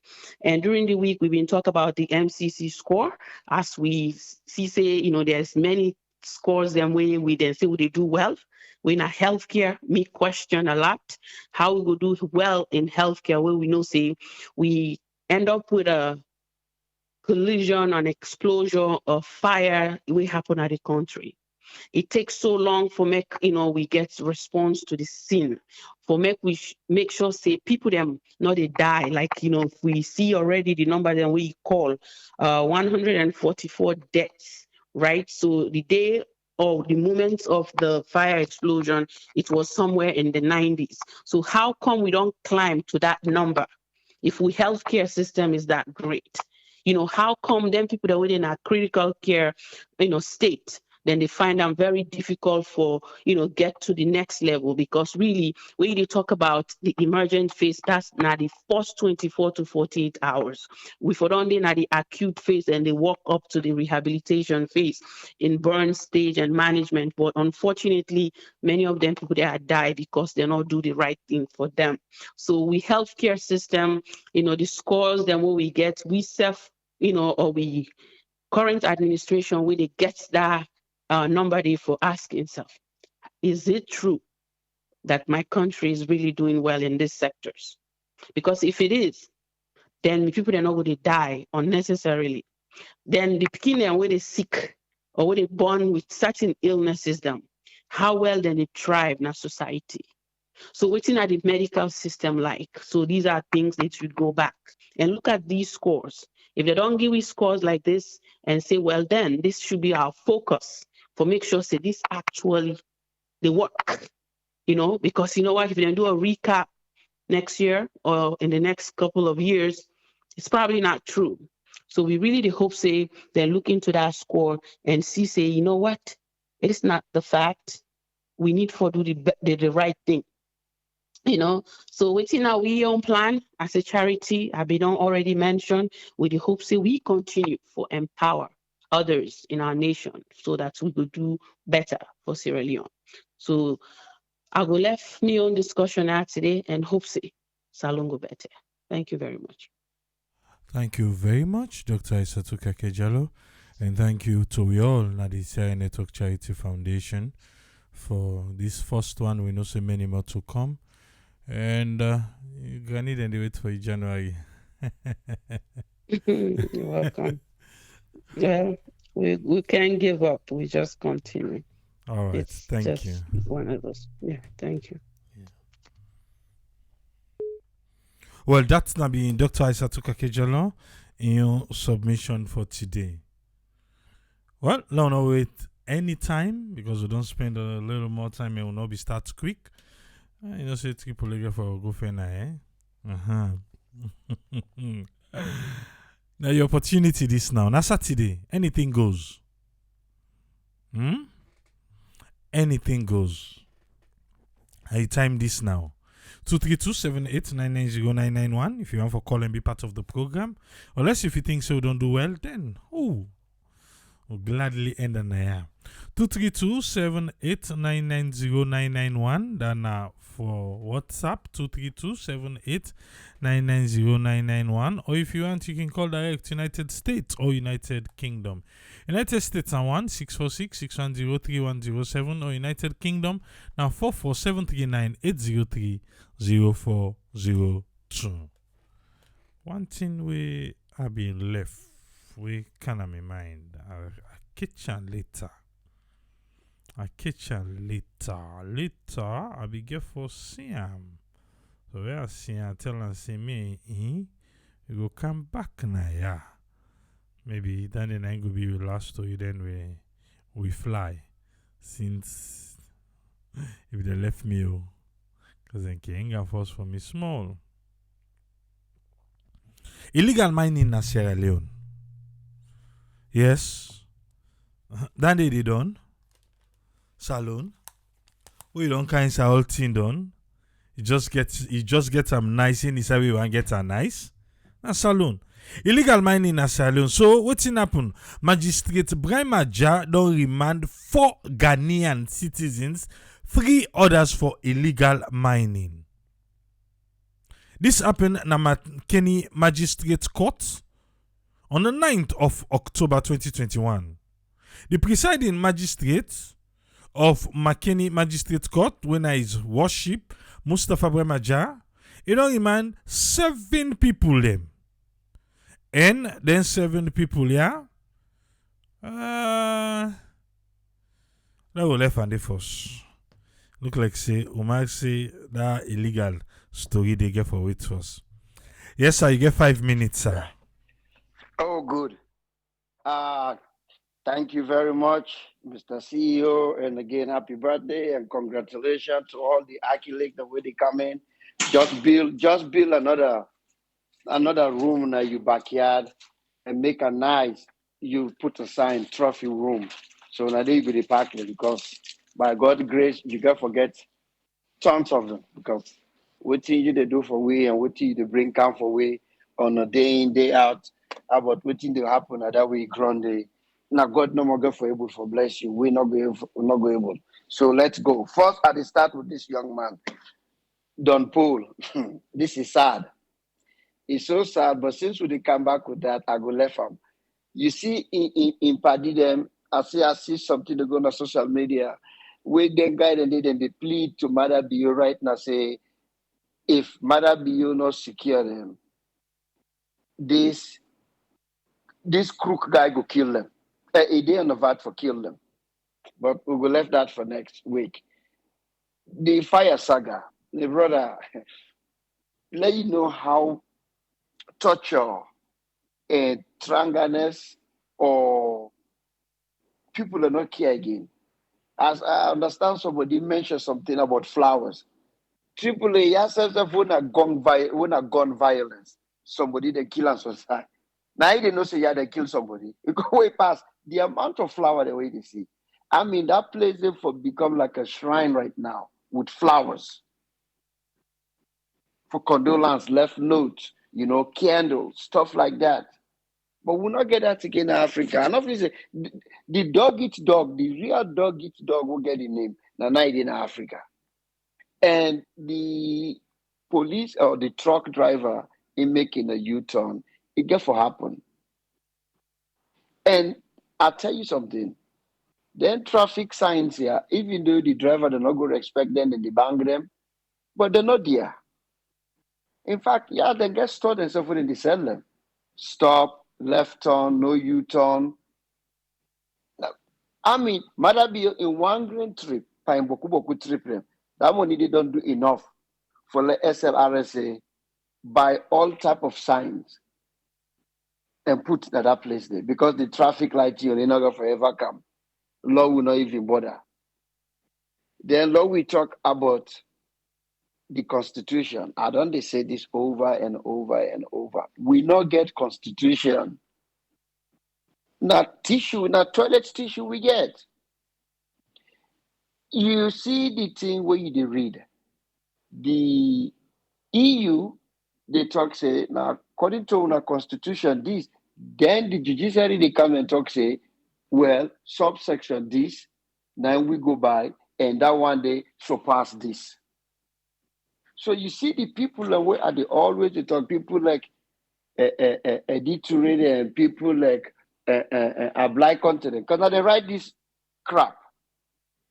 And during the week, we've been talking about the MCC score as we see, say, you know, there's many scores them where we then say we they do well. We in a healthcare, me question a lot how we will do well in healthcare where we know say we end up with a collision and explosion of fire will happen at the country. It takes so long for make we get response to the scene, for make we make sure say people them not they die. Like if we see already the number that we call 144 deaths, right? So the day or the moment of the fire explosion, it was somewhere in the 90s. So how come we don't climb to that number if we healthcare system is that great? How come then people that are within a critical care state, then they find them very difficult for get to the next level? Because really when you talk about the emergent phase, that's not the first 24 to 48 hours. We for done at the acute phase and they walk up to the rehabilitation phase in burn stage and management. But unfortunately many of them people there die because they not do the right thing for them. So we healthcare system, the scores then what we get, we self or we current administration where they get that number there for asking self, is it true that my country is really doing well in these sectors? Because if it is, then the people are not going to die unnecessarily. Then the people where they sick or where they born with certain illnesses, them how well then they thrive in our society. So waiting at the medical system like, so these are things that should go back and look at these scores. If they don't give us scores like this and say, well, then this should be our focus for make sure say this actually they work, because what, if they do a recap next year or in the next couple of years, it's probably not true. So we really hope say they look into that score and see say, you know what, it's not the fact. We need for do the right thing. So within our own plan as a charity, I've been already mentioned, with the hope say we continue for empower others in our nation so that we will do better for Sierra Leone. So I will left me on discussion out today and hope say Salon go better. Thank you very much. Thank you very much, Dr. Isatuka Kejalo, and thank you to we all at the Sierra Network Charity Foundation for this first one. We know so many more to come. And Granny, then they wait for January. You're welcome. Well, we can't give up. We just continue. All right. Thank you. One of us. Yeah. Thank you. Yeah. Well, that's not being Dr. Isatuka Kejalo in your submission for today. Well, no wait any time because we don't spend a little more time. It will not be start quick. Say triple leg for go for now, Now your opportunity this now. Now Saturday, anything goes. Anything goes. I time this now. 232-78990991 if you want for call and be part of the program. Unless if you think so don't do well, then we'll gladly end an hour. 232-78990991. Then for WhatsApp 232-78990991. Or if you want, you can call direct United States or United Kingdom. United States are 1-646-610-3107 or United Kingdom now 44739-803-0402. One thing we have been left, we can have in mind. I kitchen later. Later, I'll be get for Siam. So where I see him, tell him, say me, you go come back now, yeah. Maybe then the night will be the last story, then we fly. Since if they left me, because then Kenga force for me small. Illegal mining in Sierra Leone. Yes. Then they done. Salon. We don't kind of whole thing done. You just get them nice in this way you want get a nice. Na salon. Illegal mining na salon. So what's happen? Magistrate Brahima Ja don't remand 4 Ghanaian citizens, 3 others for illegal mining. This happened na Kenny Magistrate Court on the 9th of October 2021. The presiding magistrate of Makeni Magistrate Court, when I is worship, Mustafa Bremaja, you know, he man 7 people them. And then 7 people, yeah. That will left and the first. Look like say Umar say that illegal story they get for wait first. Yes, sir, you get 5 minutes, sir. Oh, good. Thank you very much, Mr. CEO. And again, happy birthday and congratulations to all the accolades that will come in. Just build another room in your backyard and make a nice, you put a sign, trophy room. So now they be the parking because by God's grace, you can forget tons of them because what thing you they do for we and what thing they bring come for we on a day in, day out about what thing they happen at that way ground day. Now God no more go for able for bless you. We're not go able. So let's go. First, I start with this young man, Don Paul. This is sad. It's so sad, but since we come back with that, I go left him. You see, in Paddy them, I see something to go on social media. We then guide and they plead to Mother Bio right now, say, if Mother Bio not secure them, this crook guy go kill them. A day on the VAT for kill them. But we will left that for next week. The fire saga, the brother, let you know how torture and tranganess or people are not care again. As I understand, somebody mentioned something about flowers. Triple A, yes, when a gun violence, somebody they kill us was high. Now they know say yeah they kill somebody. You go way past the amount of flower the way they see. I mean that place they for become like a shrine right now with flowers for condolence, left notes, candles, stuff like that. But we'll not get that again in Africa. And obviously, the dog eats dog, the real dog eats dog will get the name. Now, not in Africa. And the police or the truck driver in making a U-turn, it get for happen. And I'll tell you something. Then traffic signs here, even though the driver they're not going to expect them and they bang them, but they're not there. In fact, yeah, they get stored and stuff when they sell them. Stop, left turn, no U-turn. I mean, Mother be in one green trip, Pine Boku trip, that money they don't do enough for the SLRSA buy all type of signs and put at that place there because the traffic light here will not going forever come. Law will not even bother. Then law we talk about the constitution. I don't they say this over and over and over. We not get constitution. Not tissue, not toilet tissue we get. You see the thing where you read. The EU, they talk say, now according to our constitution, this, then the judiciary they come and talk say, well, subsection this, now we go by, and that one day surpass this. So you see the people where are they always they talk, people like editorial and people like apply content, because now they write this crap.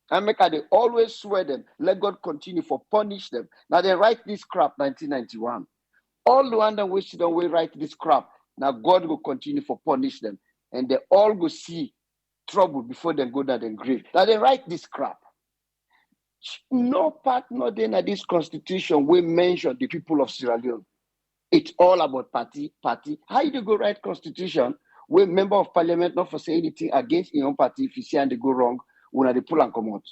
And make they always swear them, let God continue for punish them. Now they write this crap 1991. All the one that wish don't we write this crap. Now God will continue for punish them. And they all go see trouble before they go down and grave. Now they write this crap. No part, no then at this constitution we mention the people of Sierra Leone. It's all about party. How you go write constitution where member of parliament not for say anything against your own party if you see and they go wrong, when they pull and come out.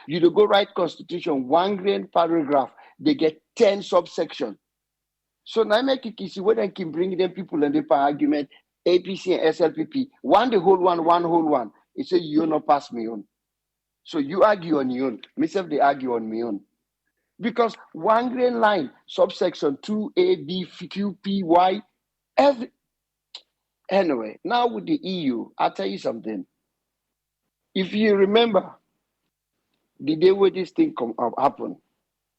You do go write constitution, 1 grain paragraph, they get 10 subsection. So now make it see whether I can bring them people and they argument, APC and SLPP, one the whole one. It say you not pass me on. So you argue on your own. Myself they argue on my own. Because 1 grain line, subsection 2A, B, Q, P, Y, every. Anyway, now with the EU, I'll tell you something. If you remember, the day where this thing happen,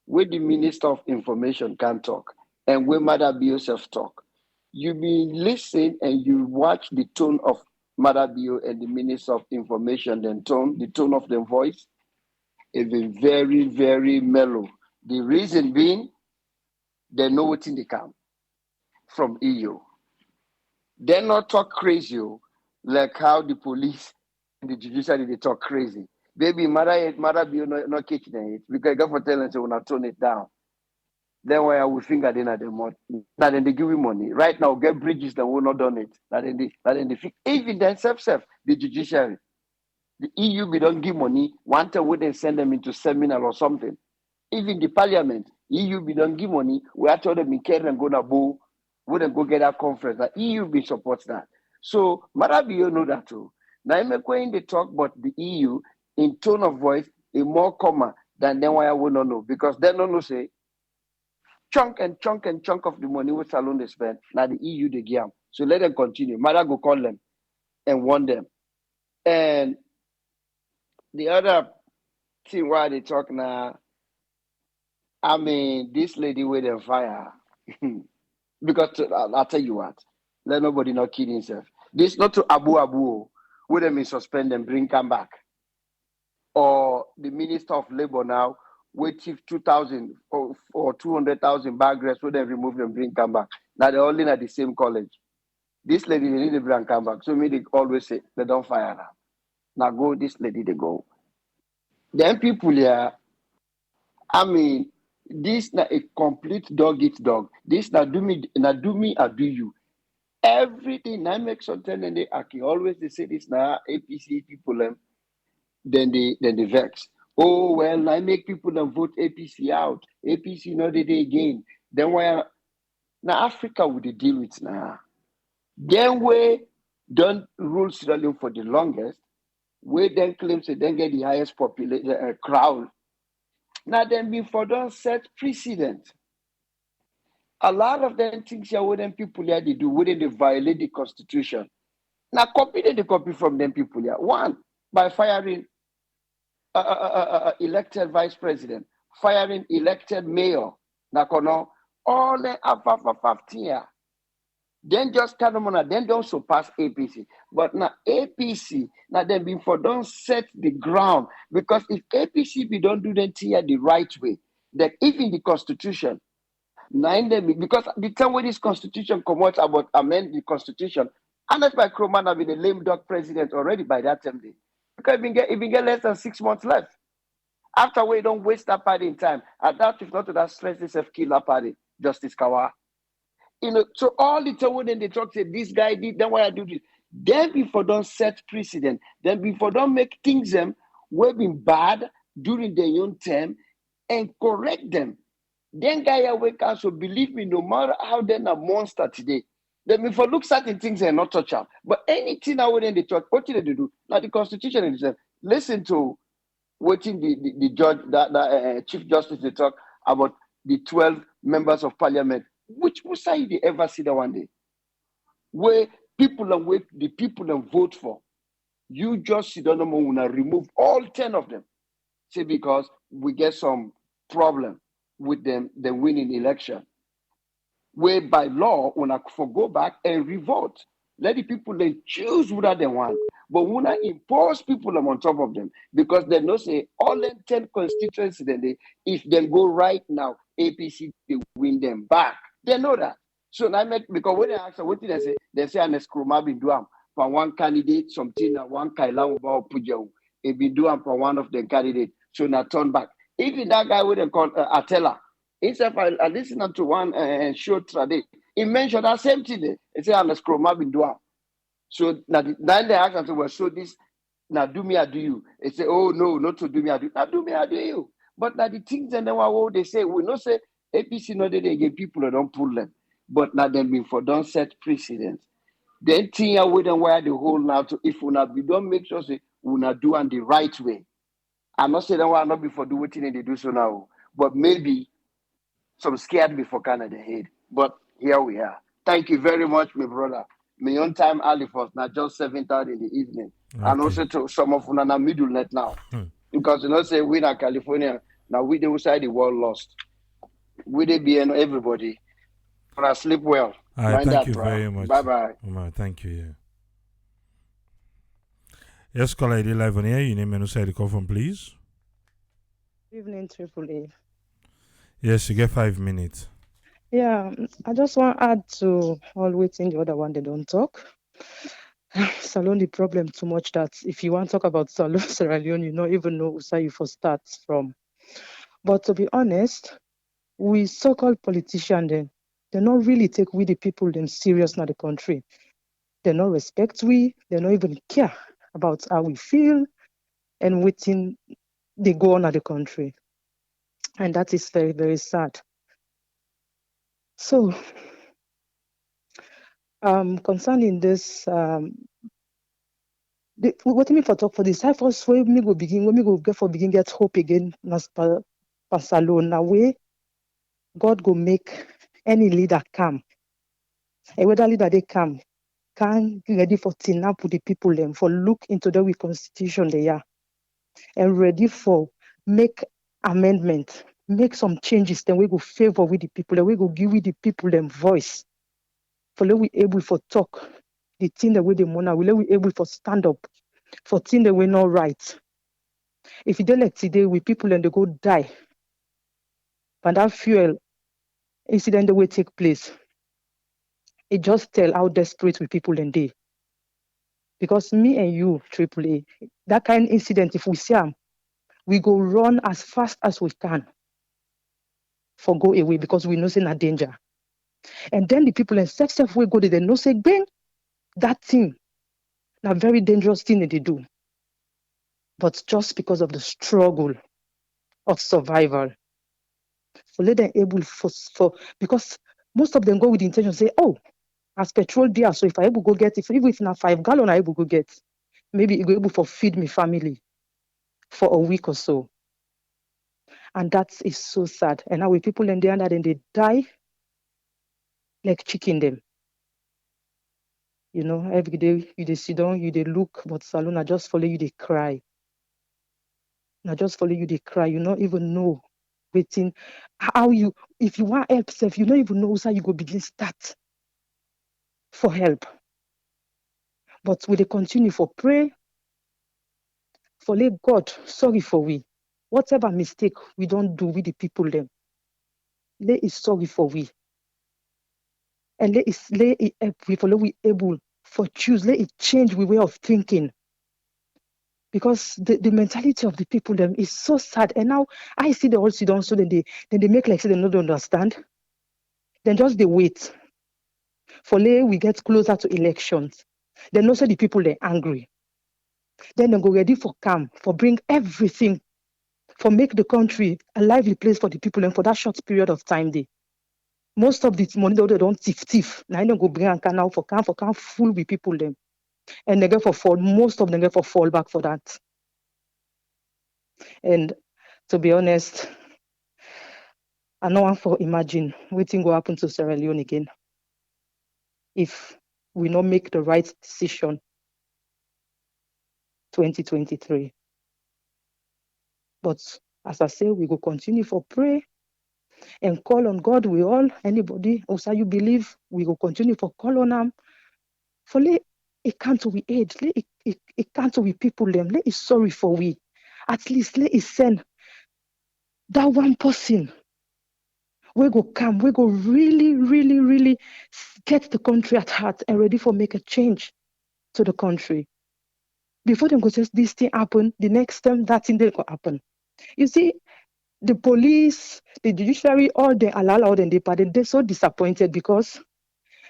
where the Minister of Information can talk, and where Mother B yourself talk, you be listening and you watch the tone of Marabio and the Minister of Information, the tone of the voice is very, very mellow. The reason being, they know what's in the camp from EU. They're not talk crazy, like how the police and the judiciary they talk crazy. Baby, Marabio not catching it because God for telling say when I turn it down. Then why I will finger then at the month. Now then they give you money. Right now, get bridges that will not done it. That then they even themselves, the judiciary. The EU we don't give money, one time we then send them into seminar or something. Even the parliament, EU we don't give money, we have told them in care and go to Bo, we then go get that conference. That EU we supports that. So Marabio know that too. Now I'm going to talk about the EU in tone of voice, in more comma than then why I will not know. Because they don't know say chunk of the money which Salon they spend. Now the EU they give them. So let them continue. Mara go call them and warn them. And the other thing why they talk now, I mean, this lady with them fire. Because I'll tell you what, let nobody not kill himself. This not to Abu, with them is suspend and bring come back. Or the Minister of Labor now, with chief 2,000 or 200,000 bag rest, with them remove them, bring come back. Now they're all in at the same college. This lady, they need to bring come back. So me, they always say, they don't fire now. Now go, this lady, they go. Then people here, I mean, this na a complete dog eat dog. This na do me, I do you. Everything I make something and I can always they say this now APC people then they vex. Oh well, I make people vote APC out. APC no they again. Then why now Africa would they deal with now? Then we don't rule Sierra Leone for the longest. We then claim to then get the highest population crowd. Now then before don't set precedent. A lot of them things here with them people here they do, wouldn't they violate the constitution? Now copy they copy from them people here. One, by firing elected vice president, firing elected mayor, now all the half year. Then just kind of then don't surpass APC. But now APC, now then before don't set the ground. Because if APC we don't do them here the right way, that even the constitution, because the time when this constitution come out about amend the constitution, and that's by Kroman have been a lame duck president already by that time. Because even get less than 6 months left. After we don't waste that party in time. I doubt if not to that stress this kill that party, Justice Kawa. So all the time when they talk say this guy did, then why I do this. Then before don't set precedent, then before don't make things them will be bad during their own term and correct them. Then guy wake up, so believe me, no matter how they're a monster today, then if I look certain things and not touch up. But anything I wouldn't they talk, what did they do? Now the constitution itself, listen to waiting the judge, that Chief Justice they talk about the 12 members of parliament. Which side they ever see that one day? Where people and wait, the people and vote for. You just sit down and remove all 10 of them. Say because we get some problem with them winning election. Where by law, when I go back and revote, let the people then choose who they want. But when I impose people on top of them, because they know say all the 10 constituencies, then if they go right now, APC they win them back. They know that. So now because when they ask what did they say an escroma be doing for one candidate, something one kaila about Pujao. It be doing for one of the candidates. So now turn back. Even that guy with call Atella, instead I listened to one show today, he mentioned that same thing there. He said an escroma be doing. So now they ask and say, well, so this now do me I do you. They say, oh no, not to do me I do. Now do me I do you. But now the things and then what they say, we not say APC no they get people that don't pull them. But now them before don't set precedent. Then thing with them where the whole now to if we don't make sure say we not do on the right way. I'm not saying that we not before do what they do so now, but maybe some scared before Canada head. But here we are. Thank you very much, my brother. My own time early first, not just 7:30 in the evening. Okay. And also to some of them are middle net now. Because you know say we in California, now we the side the world lost. We they be everybody. But I sleep well. Thank you very much. Bye bye. Thank you. Yeah. Yes, caller, ID live on air. Your name and who side you call from, please. Evening, Triple A. Yes, you get 5 minutes. Yeah, I just want to add to all waiting the other one, they don't talk. Salone, the problem too much that if you want to talk about Salone, Sierra Leone, you don't even know where you first start from. But to be honest, we so-called politicians, they not really take we the people them serious in the country. They not respect we, they not even care about how we feel and waiting they go on at the country. And that is very, very sad. So concerning this what me for talk for this first way me go begin when me go get for begin get hope again nas pa Salone na way God go make any leader come. And whether leader they come can ready for team up with the people them for look into the constitution they are and ready for make amendment, make some changes, then we go favor with the people, then we go give with the people them voice. For let we able for talk the thing that we the money, we let we able for stand up for thing that we not right. If you don't like today with people and they go die, but that fuel incident that will take place, it just tell how desperate we people and they. Because me and you, Triple A, that kind of incident, if we see them, we go run as fast as we can for go away because we know it's not danger. And then the people in sex we go there, they know say, bang, that thing, a very dangerous thing that they do. But just because of the struggle of survival, for let them able for because most of them go with the intention say, oh, as petrol there, so if I able go get it, even if na 5 gallon I able go get, maybe it go able for feed me family for a week or so. And that is so sad. And now with people in there and then they die like chicken them. You know, every day you they sit down, you they look, but Salone, I just follow you, they cry. I just follow you, they cry. You not even know waiting how you if you want help self, you don't even know how you go begin start for help. But we they continue for pray, for let God sorry for we. Whatever mistake we don't do with the people them, let is sorry for we. And let it help we for let we able for choose, let it change we way of thinking. Because the mentality of the people them is so sad. And now I see the whole sit down, so then they make like say they don't understand. Then just they wait. For lay we get closer to elections. Then also the people they're angry. Then they go ready for calm, for bring everything, for make the country a lively place for the people and for that short period of time they. Most of the money they don't thief. Now they go bring and can now for calm full with people them. And they get for fall, most of them get for fall back for that. And to be honest, I no want for imagine wetin go happen to Sierra Leone again if we not make the right decision 2023. But as I say, we go continue for pray and call on God. We all, anybody also you believe, we go continue for call on them. For let it can't we aid, let it can't we people them, let it sorry for we. At least let it send that one person. We go come, we go really, really, really get the country at heart and ready for make a change to the country. Before them go just this thing happen, the next time that thing will happen. You see, the police, the judiciary, all they allow them, they're so disappointed because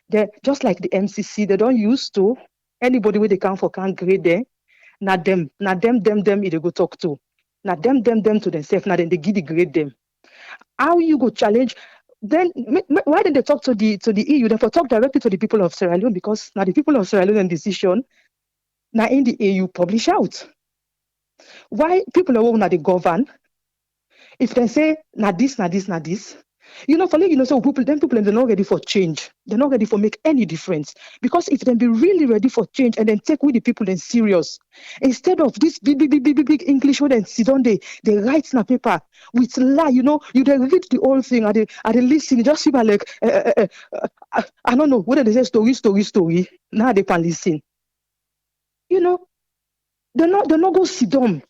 they're just like the MCC, they don't used to anybody where they come for can't grade them. Not them, they go talk to. Not them to themselves, now then they give the grade them. How you go challenge? Then why did they talk to the EU? Then for talk directly to the people of Sierra Leone because now the people of Sierra Leone decision now in the EU publish out. Why people are want to govern? If they say na this, for you know, so people they're not ready for change. They're not ready for make any difference. Because if they be really ready for change and then take with the people then serious, instead of this big English word and sit on they write in a paper with lie, you know, you they read the whole thing and they listen, just people like I don't know whether they say story. Now they can listen. You know, They not go sit down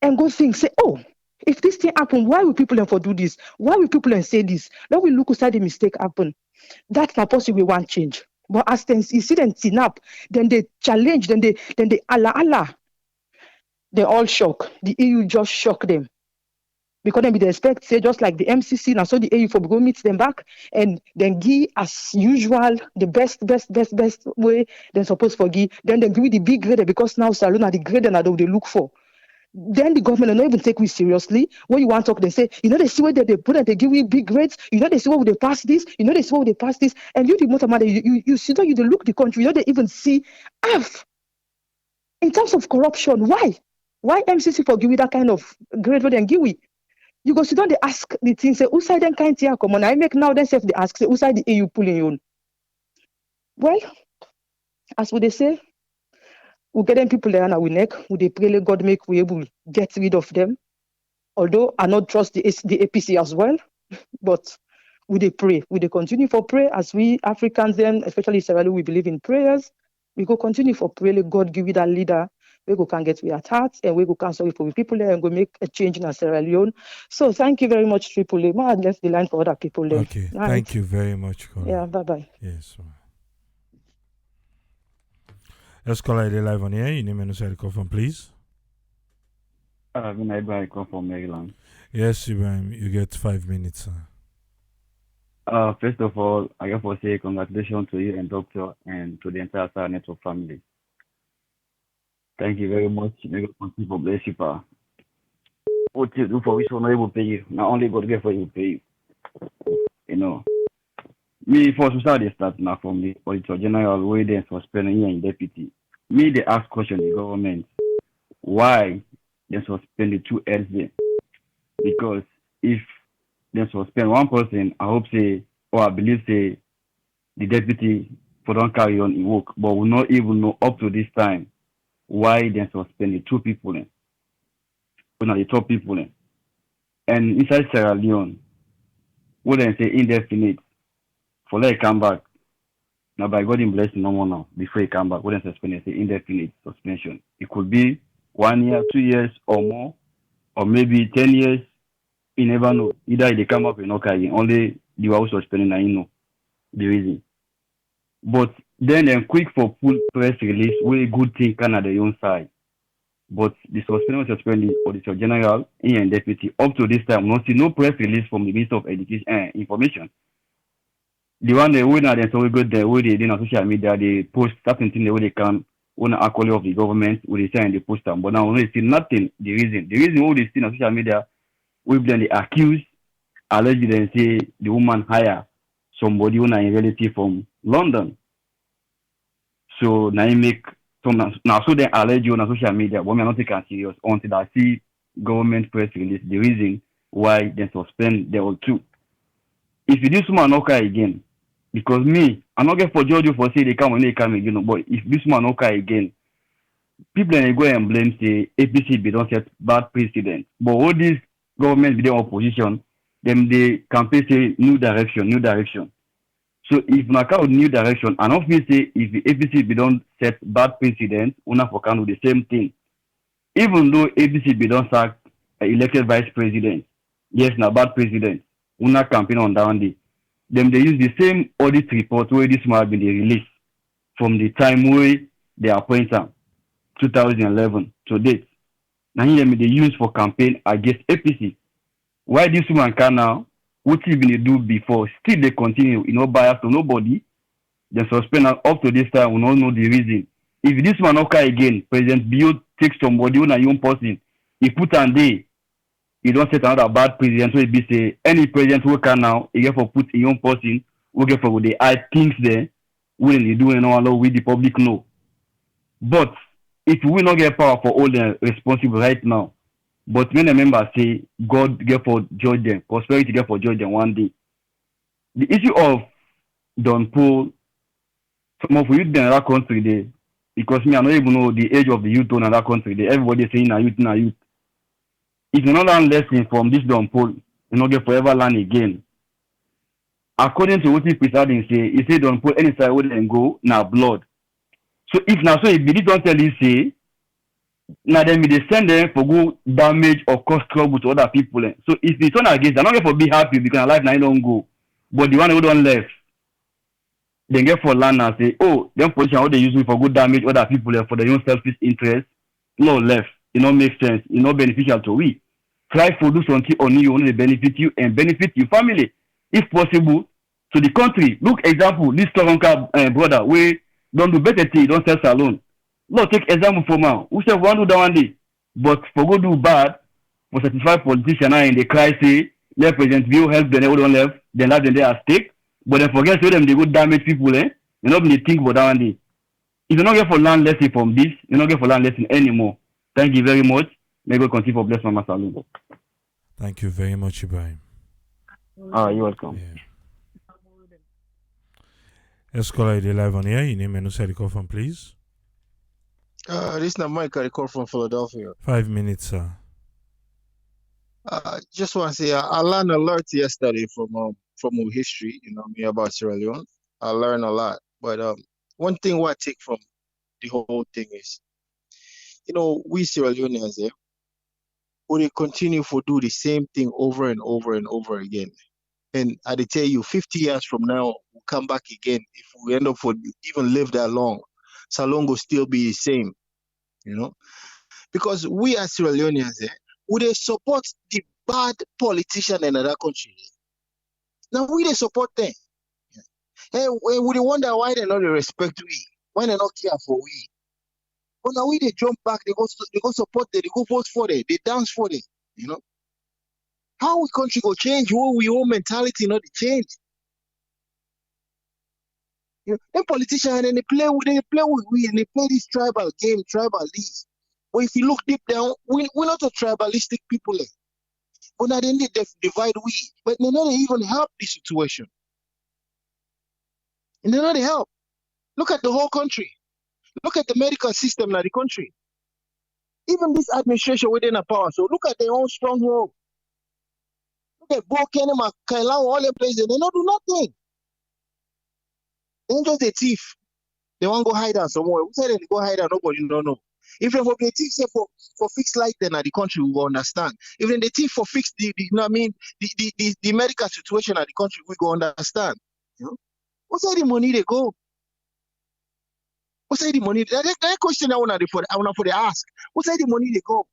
and go think, say, oh, if this thing happen, why will people for do this? Why will people say this? Then we look inside the mistake happen. That's not possible. We want change. But as they see them tin up, then they challenge, then they Allah. They all shock. The EU just shock them. Because then we expect, say, just like the MCC, now so the AU for go meet them back and then give as usual the best way they're supposed to give. Then they give the big grade because now Salon are the grade and they look for. Then the government will not even take we seriously. When you want to talk, they say, they see where they put it, they give you big grades, they see where they pass this, they see where they pass this, and you the motor man, you see that you look the country, they even see half. In terms of corruption, why? Why MCC for give you that kind of grade where they give we? You go sit down, they ask the thing, say, who side them kind here come on? I make now then say they ask, say, who side the EU pulling you on? Well, as would they say, we get them people there and we neck, we they pray let God make we able get rid of them. Although I not trust the APC as well, but we they pray, we they continue for prayer as we Africans then, especially Sierra Leone, we believe in prayers. We go continue for prayer, let God give you that leader. We go can get we at heart and we go can sorry for the people there and go make a change in Sierra Leone. So thank you very much, Triple A. I left the line for other people there. Okay, thank you very much, caller. Yeah, bye-bye. Yes. Let's call it live on here. Your name and where you call from, please. I come from Maryland. Yes, Ibrahim, you get 5 minutes. First of all, I have to say congratulations to you and doctor and to the entire Star Network family. Thank you very much. May God continue to bless you, pa. What you do for which one will pay you. Not only God get for you pay you. Me for society start now from the Auditor General way they suspend here in deputy. Me they ask question the government why they suspend the two heads there. Because if they suspend one person, I hope say or I believe say the deputy for don't carry on in work, but we not even know up to this time why they suspend the two people then. Not the top people then. And inside Sierra Leone, what they say indefinite for let it come back. Now by God in blessing no more now before he come back, what they suspend they say indefinite suspension. It could be 1 year, 2 years or more, or maybe 10 years. You never know. Either they come up and okay, only the one suspending and you know the reason. But then quick for full press release, where good thing can at the own side. But the suspension was suspended Auditor General and Deputy up to this time, not see no press release from the Minister of Education and Information. The one they win and so we go there where they did on social media, they post certain things the way they can on the quality of the government, where they say and they post them. But now we see nothing. The reason why they see on social media, we've done the accused, allegedly and say the woman hire somebody who is a relative from London. So now you make some now so they allege you on social media, but we are not taking serious until I see government press release the reason why they suspend the all two. If this woman okay again, because me, I'm not going for judge you for say they come when they come again, but if this woman okay again, people then go and blame say APC be don't set bad precedent. But all these government be the opposition, then they campaign say new direction. So if Macau new direction, and obviously if the APC be don't set bad precedent, una for can do the same thing. Even though APC be don't sack elected vice president, yes, now bad president, una campaign on down day. Then they use the same audit report where this might be released from the time where they appoint them, 2011 to date. Now here they use for campaign against APC. Why this woman can now? What he been do before? Still they continue, bias to nobody. They suspend up to this time. We don't know the reason. If this one okay again, President Bio takes somebody on a young person, he put on day. He don't set another bad president. So he be say any president who can now, he get for put a young person, who get for the hide things there, when they do and all with the public know. But if we not get power for all the responsible right now, but when the members say God get for judge them, prosperity get for judge them one day. The issue of Don Paul, some of youth in that country there, because me I don't even know the age of the youth in that country there. Everybody saying na youth. If you not learn lesson from this Don Paul, you not get forever learn again. According to what he presiding say, he say Don Paul any side where they go now blood. So if now so if Billy don't tell you say Now then, they send them for go damage or cause trouble to other people. So if it's on against, I'm not going to be happy because our life now don't go. But the one who don't left, they get for land and say, oh, them position how they use me for good damage other people for their own selfish interest. No left. It not make sense. It not beneficial to we. Try for do something on you only benefit you and benefit your family, if possible, to the country. Look, example, this Toronka brother, we don't do better thing, don't sell salon. No, take example for now. Who say one do that one day, but for go do bad, for certified politician and they cry say, let President View help them, they don't left, then let them there at stake. But then forget so them they go damage people, eh? You not be think about that one day. If you not get for land lesson from this, you not get for land lesson anymore. Thank you very much. May God continue for bless Mama Salon. Thank you very much, Ibrahim. You're welcome. Yeah. Let's call it live on here. Your name and who call from, please. This is Mike. I call from Philadelphia. 5 minutes, sir. Just want to say I learned a lot yesterday from history. Me about Sierra Leone. I learned a lot. But one thing what I take from the whole thing is, we Sierra Leoneans, we continue to do the same thing over and over and over again. And I tell you, 50 years from now, we'll come back again. If we end up for even live that long, Salon will still be the same, because we as Sierra Leoneans, would they support the bad politician in another country? Now we they support them. And we wonder why they not respect we, why they not care for we. But now we they jump back, they go support them, they go vote for them, they dance for them, How we country go change? Who we own mentality not change? Them politicians and they play with we and they play this tribal game, tribalist. But if you look deep down, we're not a tribalistic people. But now they divide we. But they not even help the situation. And they not help. Look at the whole country. Look at the medical system in the country. Even this administration within a power. So look at their own stronghold. Look at Bokenem, Kailan, all the places. They not do nothing. They ain't just a thief. They want to go hide out somewhere. Who said they go hide out? Nobody don't know. If they for the thief say for fixed light then at the country, we will understand. If they thief for fix the medical situation at the country, we go understand. What's the money they go? What's the money? That question I want to ask. What's the money they go?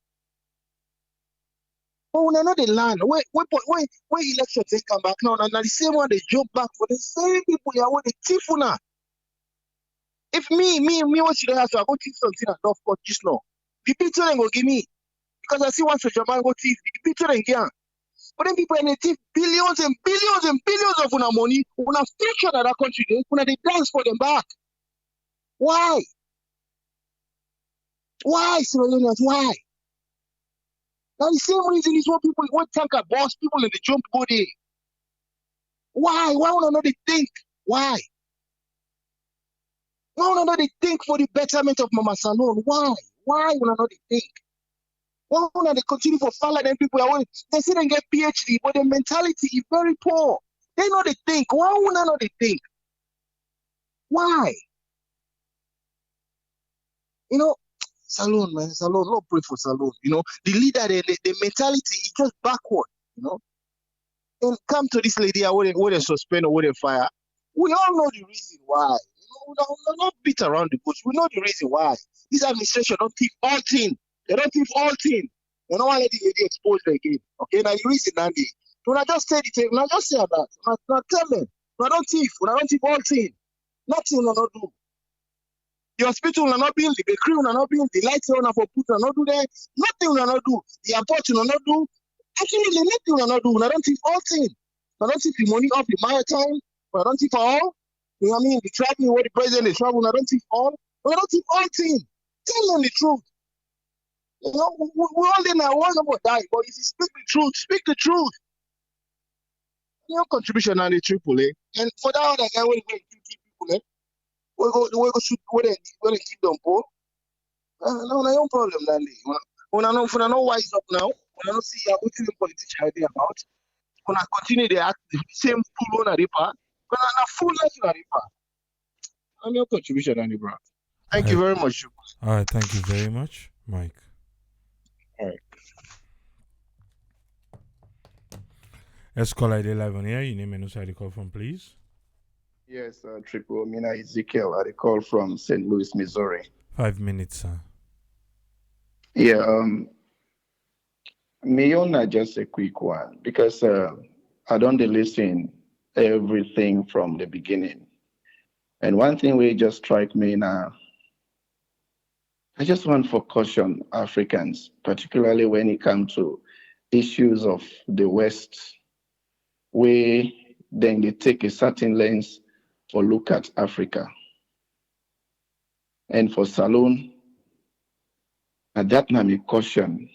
But when I know the land, where elections they come back now, and the same one they jump back for the same people they want the thief now. If me, what should I have to? I go thief something at North Court just now. The picture they go give me. Because I see one social man go thief, the picture they get. But then people they thief billions and billions and billions of money, una fraction of that country, they dance for them back. Why? Why, Sierra Leoneans? Why? Now the same reason is what people want tanker boss people in the jump body. Why? Why would I not think? Why? Why would I not think for the betterment of Mama Salon? Why? Why would I not think? Why would I continue for follow them people? They say they get PhD, but their mentality is very poor. They know they think. Why would I not think? Why? Salon, man, Salon, Lord pray for Salon. The leader, the mentality is just backward, And come to this lady where they suspend or where they fire. We all know the reason why. We're not beat around the bush. We know the reason why. This administration don't thief all things. They don't thief all things. They don't want to let the lady expose them again. Okay, now the reason, Andy. When I just say the thing, when I just say that, now tell them. When I don't thief all things. Nothing will not do. The hospital will not build, the bakery will not build, the lights will not put, will not do that. Nothing will not do. The airport will not do. Absolutely nothing will not do. I don't think all things. I don't think the money off the maritime. I don't think all. You know what I mean? The traveling where the president is traveling, I don't think all. I don't think all things. Tell them the truth. We all in our one about die, but if you speak the truth, speak the truth. Your contribution on the triple A. And for that other guy, when you keep people, we go shoot where they keep them poor. No, no problem, Nandy. When I know wise up now, when I don't see what the politician idea about, when I continue to act the same fool on a ripper, when I'm a fool like a ripper. I'm your contribution, Nandy, bro. Thank you very much. All right, thank you very much, Mike. All right. Let's call ID live on here. Your name and where you call from, please. Yes, Triple Mina Ezekiel. I call from St. Louis, Missouri. 5 minutes, sir. Yeah, Miona, just a quick one because I don't listen everything from the beginning. And one thing will just strike me now. I just want for caution Africans, particularly when it comes to issues of the West, where then they take a certain lens for look at Africa. And for Salone, at that time, a caution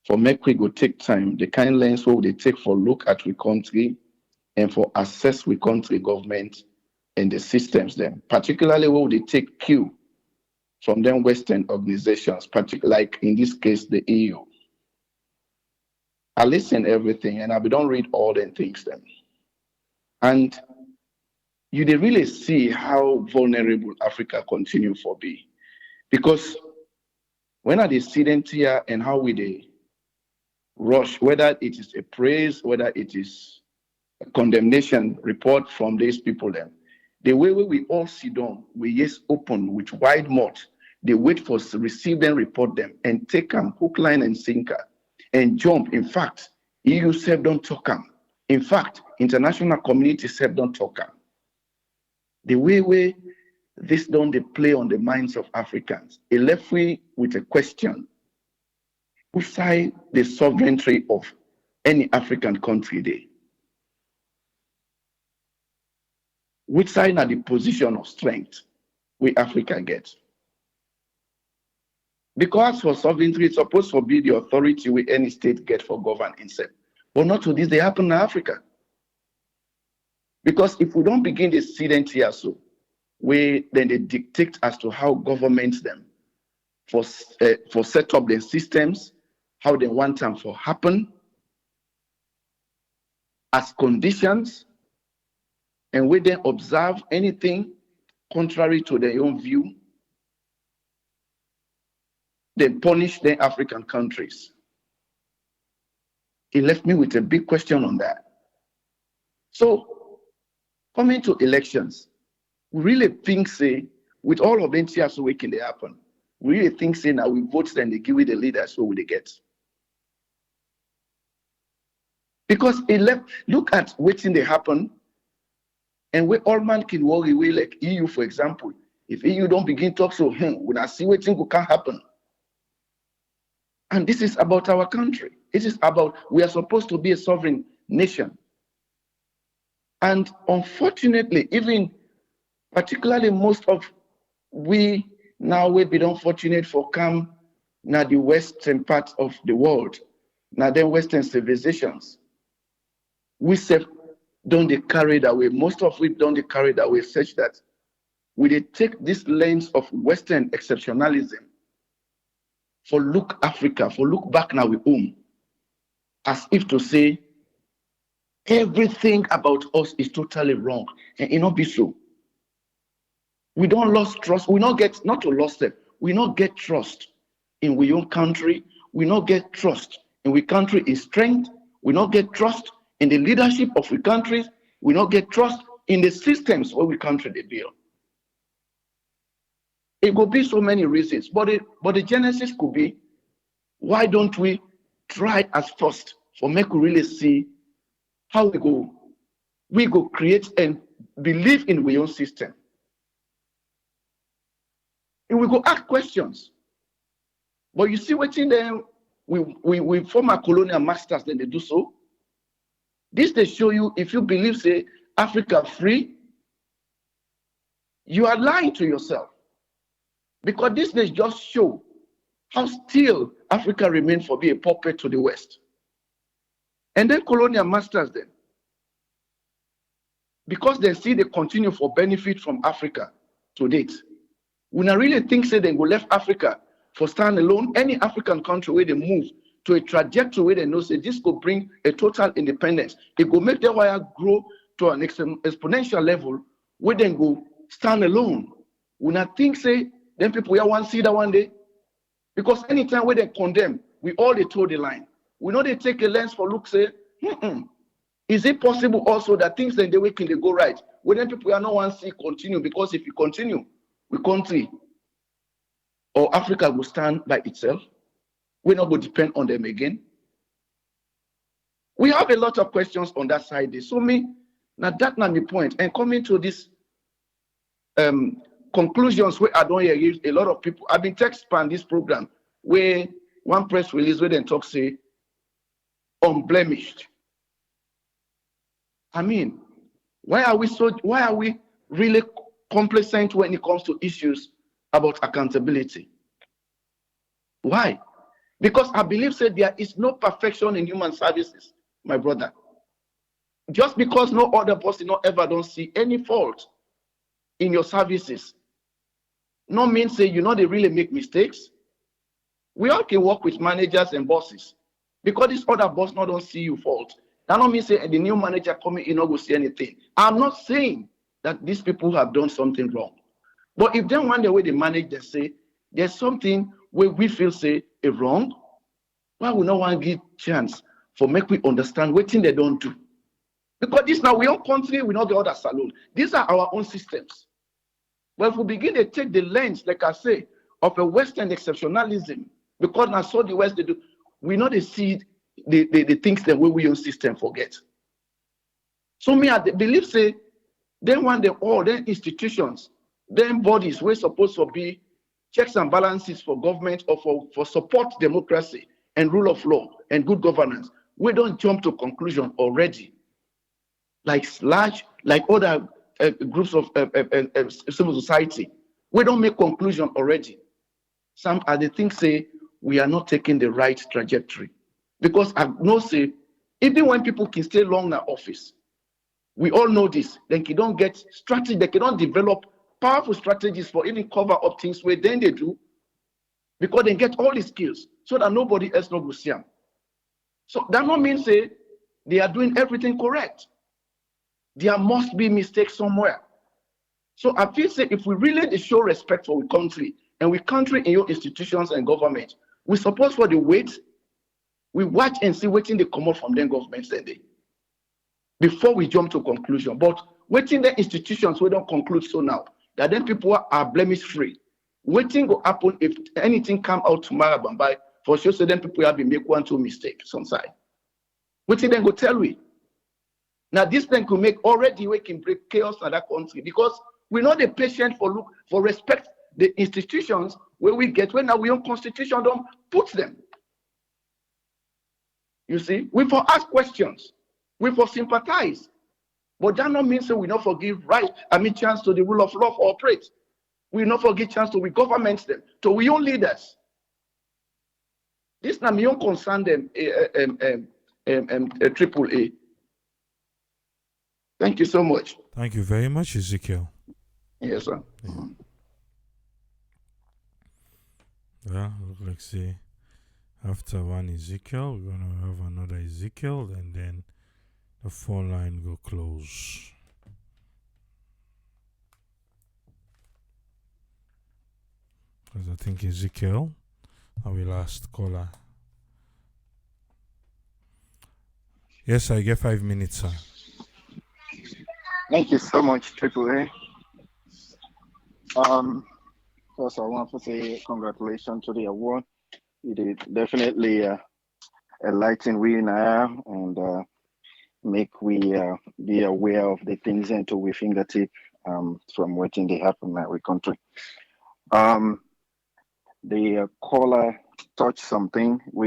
for make we go take time, the kind lens what they take for look at we country and for assess we country government and the systems then, particularly what they take cue from them Western organizations, particularly like in this case the EU. I listen everything and I don't read all the things then. And you they really see how vulnerable Africa continue for be. Because when I see them here and how we they rush, whether it is a praise, whether it is a condemnation report from these people then, the way we all sit down, we yes open with wide mouth, they wait for receive them, report them, and take them hook, line, and sinker, and jump. In fact, EU self don't talk them. In fact, international community self don't talk them. The way this don't they play on the minds of Africans, it left me with a question. Which side the sovereignty of any African country there? Which side are the position of strength we Africa get? Because for sovereignty, it's supposed to be the authority we any state get for govern itself. But not to this, they happen in Africa. Because if we don't begin to see them here, so then they dictate as to how governments them for set up their systems, how they want them to happen as conditions, and we then observe anything contrary to their own view, they punish the African countries. It left me with a big question on that. So, coming to elections, we really think, say, with all of them here so we can they happen, we really think, say, now we vote then they give it the leaders, so will they get? Because it left, look at waiting they happen, and we all man can worry away like EU, for example. If EU don't begin talk, so when I see waiting can happen. And this is about our country. It is about, we are supposed to be a sovereign nation. And unfortunately, even particularly most of we now will be unfortunate for come now the western part of the world, now the western civilizations. We self don't they carry that way. Most of we don't they carry that way such that we they take this lens of Western exceptionalism for look Africa, for look back now we home, as if to say everything about us is totally wrong, and it not be so. We don't lost trust. We not get not to lost it. We not get trust in we own country. We not get trust in we country is strength. We not get trust in the leadership of we countries. We not get trust in the systems where we country they build. It could be so many reasons, but the genesis could be, why don't we try as first for make we really see how we go create and believe in our own system. And we go ask questions. But you see what in them, we former colonial masters, then they do so. This they show you, if you believe, say, Africa free, you are lying to yourself. Because this they just show how still Africa remains for being a puppet to the West. And then colonial masters then, because they see they continue for benefit from Africa to date. When I really think say they go left Africa for stand alone, any African country where they move to a trajectory where they know say this could bring a total independence. It will make their wire grow to an exponential level where they go stand alone. When I think say then people here want see that one day, Because anytime we they condemn, we all they toe the line. We know they take a lens for look, say, is it possible also that things in the way can they go right? When then people are not want to see continue, because if you continue, we country or Africa will stand by itself. We're not going to depend on them again. We have a lot of questions on that side. So me, now that's not my point. And coming to this conclusions where I don't hear a lot of people. I've been text span this program where one press release where they talk say unblemished. I mean, why are we really complacent when it comes to issues about accountability? Why? Because I believe that there is no perfection in human services, my brother. Just because no other person not ever don't see any fault in your services, no means say you know they really make mistakes. We all can work with managers and bosses. Because this other boss not don't see you fault. That don't mean say the new manager coming in not go see anything. I'm not saying that these people have done something wrong. But if they want the way they manage, they say there's something where we feel say a wrong, why we not want to give chance for make we understand what thing they don't do? Because this now we own country, we not the other saloon. These are our own systems. But if we begin to take the lens, like I say, of a Western exceptionalism, because now so the West they do, we know they see the things that we own system forget. So me I believe say they want them all, then institutions, then bodies we're supposed to be checks and balances for government or for support democracy and rule of law and good governance. We don't jump to conclusion already. Like other groups of civil society, we don't make conclusion already. Some are the things say we are not taking the right trajectory. Because I know say, even when people can stay long in the office, we all know this, then they don't get strategy, they cannot develop powerful strategies for even cover up things where then they do, because they get all the skills so that nobody else will see them. So that not mean say they are doing everything correct. There must be mistakes somewhere. So I feel say if we really show respect for our country and we country in your institutions and government, we suppose for the wait, we watch and see waiting they come out from them governments that day before we jump to conclusion. But waiting the institutions we don't conclude so now that then people are blemish free. Waiting will happen if anything come out tomorrow by for sure. So then people have been make 1-2 mistakes some side. Waiting then go tell we. Now this thing could make already we can break chaos in that country because we're not the patient for respect the institutions where we get when now we own constitution don't put them. You see, we for ask questions, we for sympathize, but that not means that we not forgive chance to the rule of law for operate. We not forgive chance to we government them, to we own leaders. This now me own concern them triple A. Thank you so much. Thank you very much, Ezekiel. Yes, sir. Yeah, look like say after one Ezekiel, we're gonna have another Ezekiel, and then the phone line go close. Because I think Ezekiel, our last caller. Yes, I get 5 minutes, sir. Thank you so much, Triple A. First, I want to say congratulations to the award. You did definitely enlighten we now and make we be aware of the things into we fingertip from waiting they happen in our country. The caller touched something. I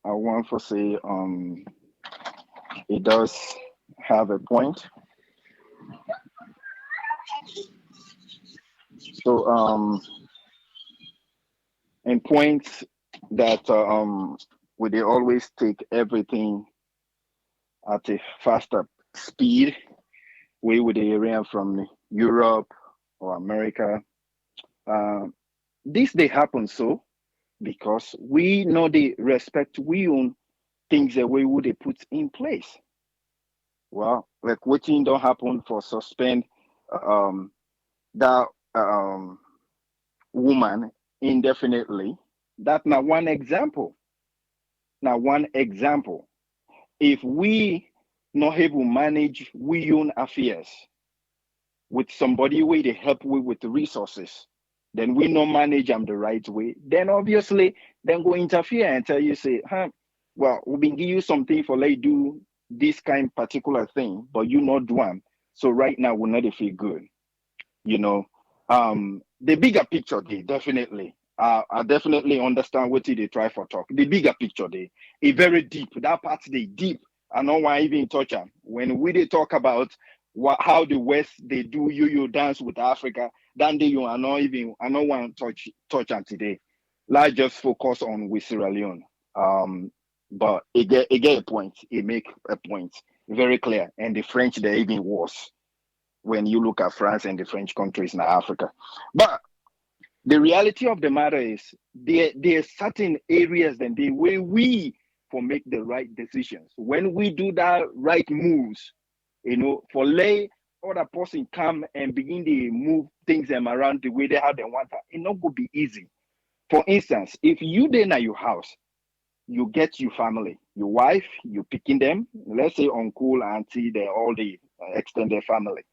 want to say it does have a point. So in points that we they always take everything at a faster speed. We would area from Europe or America. This they happen so because we know the respect we own things that we would put in place. Well, like what thing don't happen for suspend that woman indefinitely. That's not one example. Now, one example. If we not able manage we own affairs with somebody way they help we with the resources, then we not manage them the right way, then obviously then go interfere and tell you, say, well, we been give you something for like do this kind particular thing, but you not do them. So right now we're not feel good. You know, the bigger picture they definitely I definitely understand what they try for talk. The bigger picture they is very deep. That part they deep. I don't want even touch them. When we they talk about how the West they do yo-yo dance with Africa, then they you are not even I don't want to touch them today. Let's just focus on with Sierra Leone. But it get a point. It make a point very clear. And the French they even worse when you look at France and the French countries in Africa. But the reality of the matter is there are certain areas then the way we for make the right decisions. When we do that right moves, for lay other person come and begin to move things them around the way they have them want, it not go be easy. For instance, if you then at your house, you get your family, your wife, you picking them, let's say uncle, auntie, they all the extended family,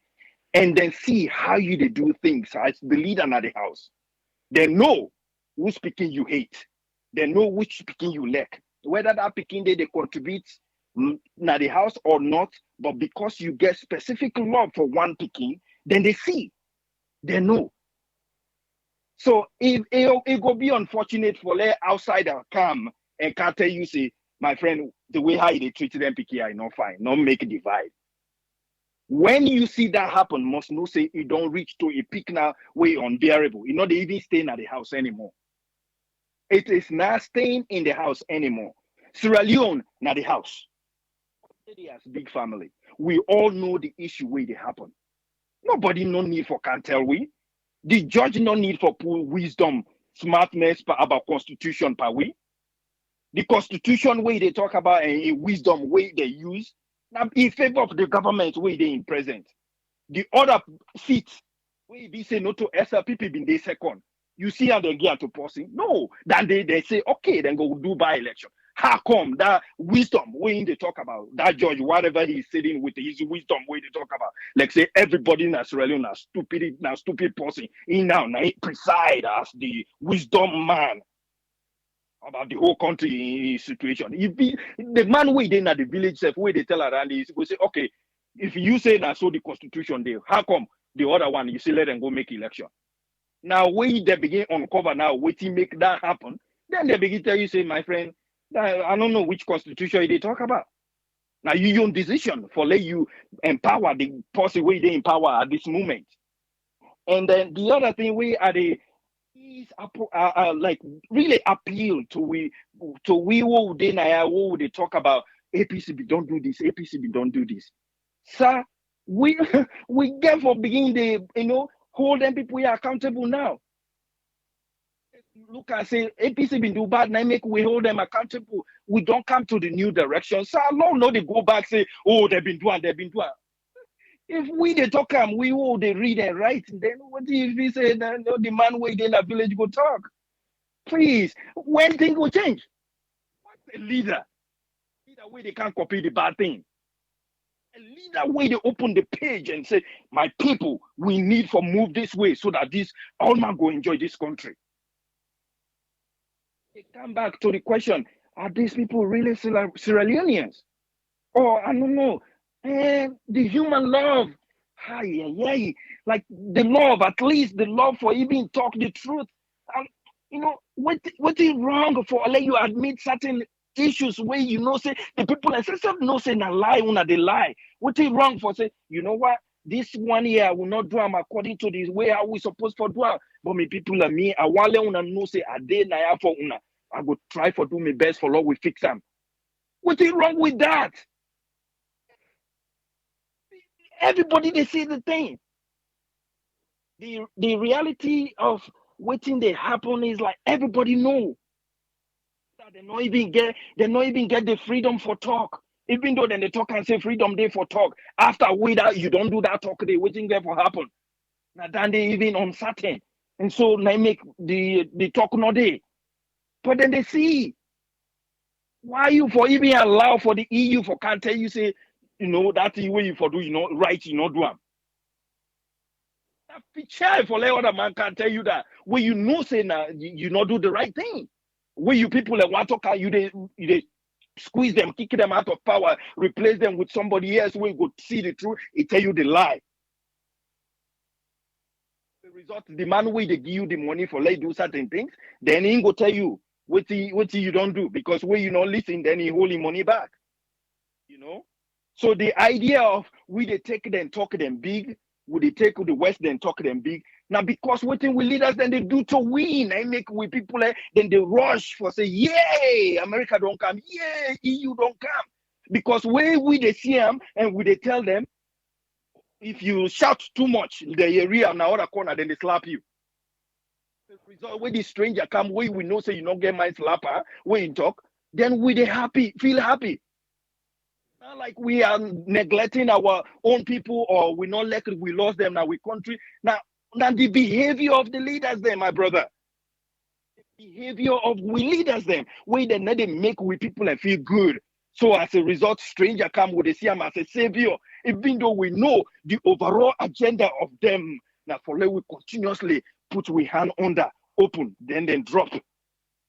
and then see how you they do things as the leader in the house. They know who's speaking you hate. They know which speaking you like. Whether that picking they contribute na the house or not, but because you get specific love for one picking, then they see, they know. So if it go be unfortunate for let outsider come and can't tell you, say, my friend, the way how they treat them picking, I not fine, not make a divide. When you see that happen, must know say it don't reach to a peak now way unbearable. You know they even staying at the house anymore. It is not staying in the house anymore. Sierra Leone, not the house. They has big family. We all know the issue where they happen. Nobody no need for can tell we. The judge no need for poor wisdom, smartness about constitution per we. The constitution way they talk about and wisdom way they use. Now in favor of the government way they in present. The other seats we be say no to SLPP been they second. You see how they get to passing? No. Then they say, okay, then go do by election. How come that wisdom way they talk about that judge, whatever he's sitting with his wisdom way they talk about, like say everybody in Australia now stupid person. He now he preside as the wisdom man about the whole country situation. If the man way they at the village self where they tell around is go say, okay, if you say that so the constitution there, how come the other one you say let them go make election? Now when they begin uncover now, waiting make that happen, then they begin tell you, say, my friend, I don't know which constitution they talk about. Now you own decision for let you empower the person way they empower at this moment. And then the other thing we are the is like really appeal to we what they talk about APC don't do this, APC don't do this. Sir, we we get for beginning the hold them people we are accountable now. Look and say APC been do bad, now make we hold them accountable. We don't come to the new direction. So long no they go back say, oh, they've been doing. If we they talk we will they read and write, then what if we say that no, the man way in the village go talk? Please, when things will change. What's a leader? Leader way they can't copy the bad thing. A leader way they open the page and say, my people, we need for move this way so that this all man go enjoy this country. They come back to the question, are these people really Sierra Leoneans? Or I don't know, the human love, like the love, at least the love for even talk the truth. And what is wrong for let you admit certain issues where say the people and say say na lie una they lie. What is wrong for say, you know what? This 1 year I will not do them according to the way how we supposed to do them. But me people like me, I want una know say a day na for una. I go try for do my best for Lord we fix them. What is wrong with that? Everybody they say the thing. The reality of waiting they happen is like everybody know that they not even get the freedom for talk. Even though then they talk and say freedom day for talk. After that you don't do that talk, they waiting there for happen. Now then they even uncertain. And so they make the talk no day. But then they see why you for even allow for the EU for can't tell you say, that the way you for do, right, do am. That feature for let other man can tell you that when say now you not do the right thing. When you people that want to talk, you they squeeze them, kick them out of power, replace them with somebody else when you go see the truth, it tell you the lie. The result, the man way they give you the money for let do certain things, then he go tell you what you don't do, because when you not listen, then he hold him money back. So the idea of we they take them, talk them big, we they take the West then talk them big. Now because waiting with leaders then they do to win, I make with people then they rush for say, yay, America don't come, yay, EU don't come. Because when we they see them and we they tell them, if you shout too much, the area now other corner, then they slap you. The result when the stranger come, we know say you not get my slapper, when you talk, then we they happy, feel happy. Not like we are neglecting our own people, or we not like we lost them now we country. Now the behavior of the leaders there, my brother. The behavior of we leaders them, where they make we people and feel good. So as a result, stranger come with the see him as a savior, even though we know the overall agenda of them. Now for let we continuously put we hand under, open, then drop.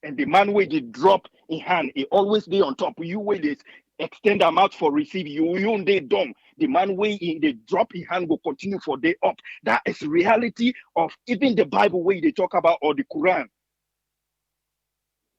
And the man where they drop in hand, he always be on top. You where they extend them out for receive, you they dumb. The man where they drop in hand will continue for day up. That is reality of even the Bible where they talk about, or the Quran.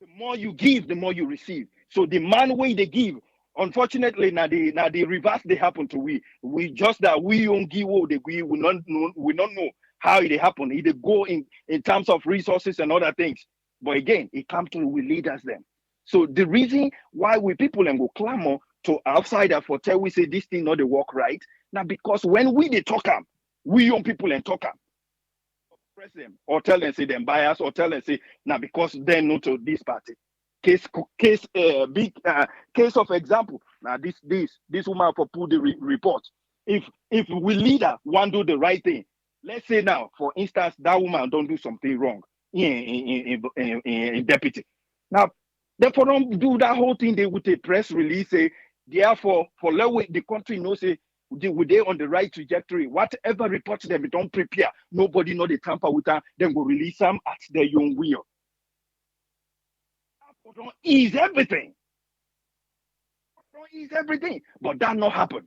The more you give, the more you receive. So the man where they give, unfortunately, now the reverse they happen to we just that we don't give what they give, we don't know how it happen. It go in terms of resources and other things. But again, it comes to we leaders them. So the reason why we people and go clamor to outsider for tell we say this thing not the work right. Now because when we they talk them, we young people and talk them, press them or tell them say them bias, or tell them say now because they not to this party. Big case of example. Now this woman for put the report. If we leader want do the right thing, let's say now for instance that woman don't do something wrong in deputy. Now, therefore, don't do that whole thing. They with a press release say, therefore, for the country knows say they on the right trajectory. Whatever report them, don't prepare. Nobody know the tamper with her. Then go release them at their own will. Don't ease everything. Don't ease everything. But that not happen.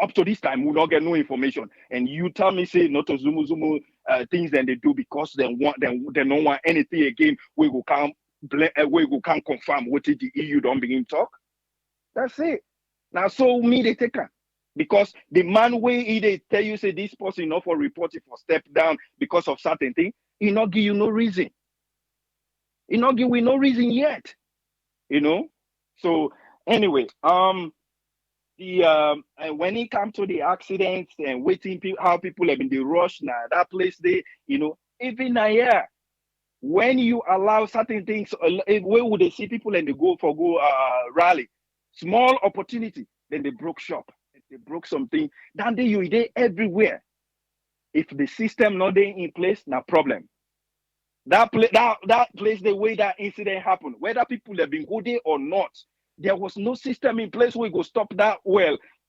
Up to this time, we not get no information. And you tell me, say, not to zumu things that they do because they don't want anything again. We go can't confirm what the EU don't begin talk. That's it. Now, so me they take her. Because the man way they tell you, say, this person not for reporting for step down because of certain thing, he not give you no reason. He not give we no reason yet. So anyway, when it comes to the accidents and waiting how people have been the rush now that place they even here when you allow certain things where would they see people and they go rally small opportunity, then they broke shop, they broke something, then they everywhere. If the system not there in place, no problem. That place the way that incident happened, whether people have been good there or not, there was no system in place where we go stop that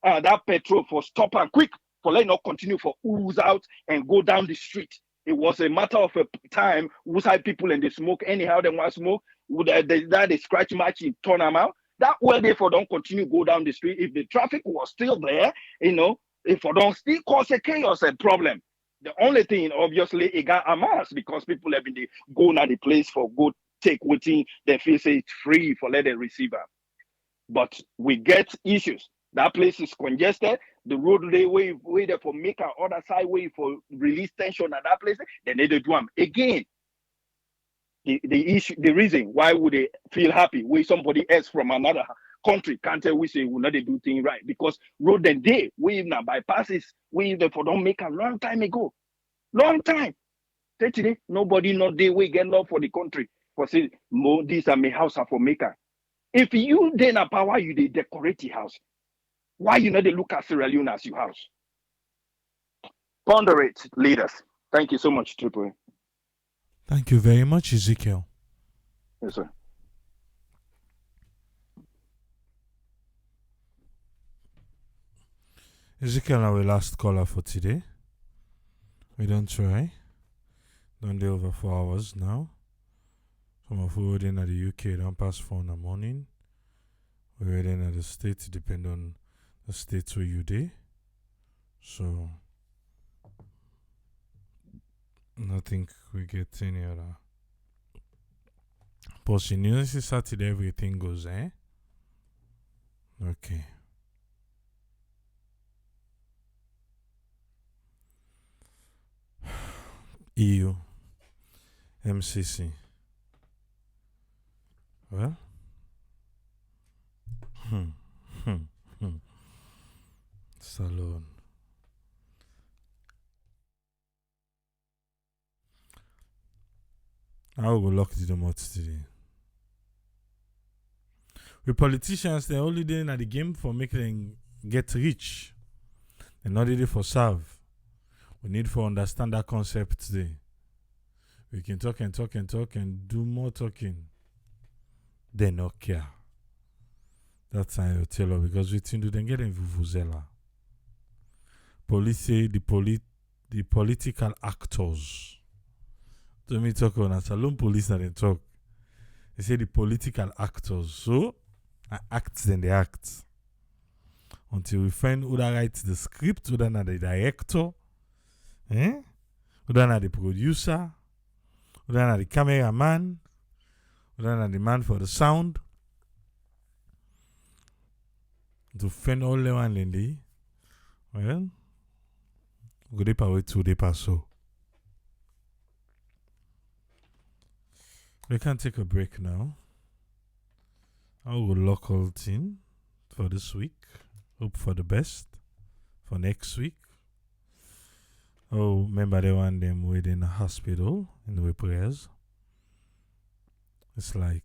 that petrol for stop and quick for let not continue for ooze out and go down the street. It was a matter of a time outside people and they smoke anyhow they want smoke. Would they scratch match and turn them out? That way therefore don't continue go down the street. If the traffic was still there, if I don't still cause a chaos and problem. The only thing, obviously, it got a mass because people have been going at the place for go take waiting. They feel say it's free for let the receiver. But we get issues. That place is congested. The road they way there for make our other side way for release tension at that place. They need to do them again. The issue, the reason why would they feel happy with somebody else from another country can't tell we say we not do things right because road then day we now bypasses we therefore don't make a long time ago. Long time. Today, nobody not there we get love for the country. For say this and my house are for maker. If you then a power you they decorate the house, why you not they look at Sierra Leone as your house? Ponder it, leaders. Thank you so much, Triple. Thank you very much, Ezekiel. Yes, sir. Ezekiel, our last caller for today. We don't try. Don't do over 4 hours now. Some of you waiting at the UK don't pass 4 in the morning. We're waiting at the States, depend on the state where you day. So I think we get any other. But in University Saturday everything goes, eh? Okay. EU, MCC. Well, Salon. I will lock the remote today. The politicians, they're only doing at the game for making them get rich. They're not ready for serve. We need to understand that concept today. We can talk and talk and talk and do more talking. They not care. That's how I tell her, because we think they get in vuvuzela. Police say the political actors. To me talk on a salon police and they talk. They say the political actors. So acts then they act. Until we find who that writes the script, who that not the director, who that not the producer, who that not the cameraman, who that not the man for the sound. To find all the one Lindy. Well, go de pa wait to de pa so. We can take a break now. I will lock all in for this week. Hope for the best for next week. Oh, remember the one them within the hospital in the prayers. It's like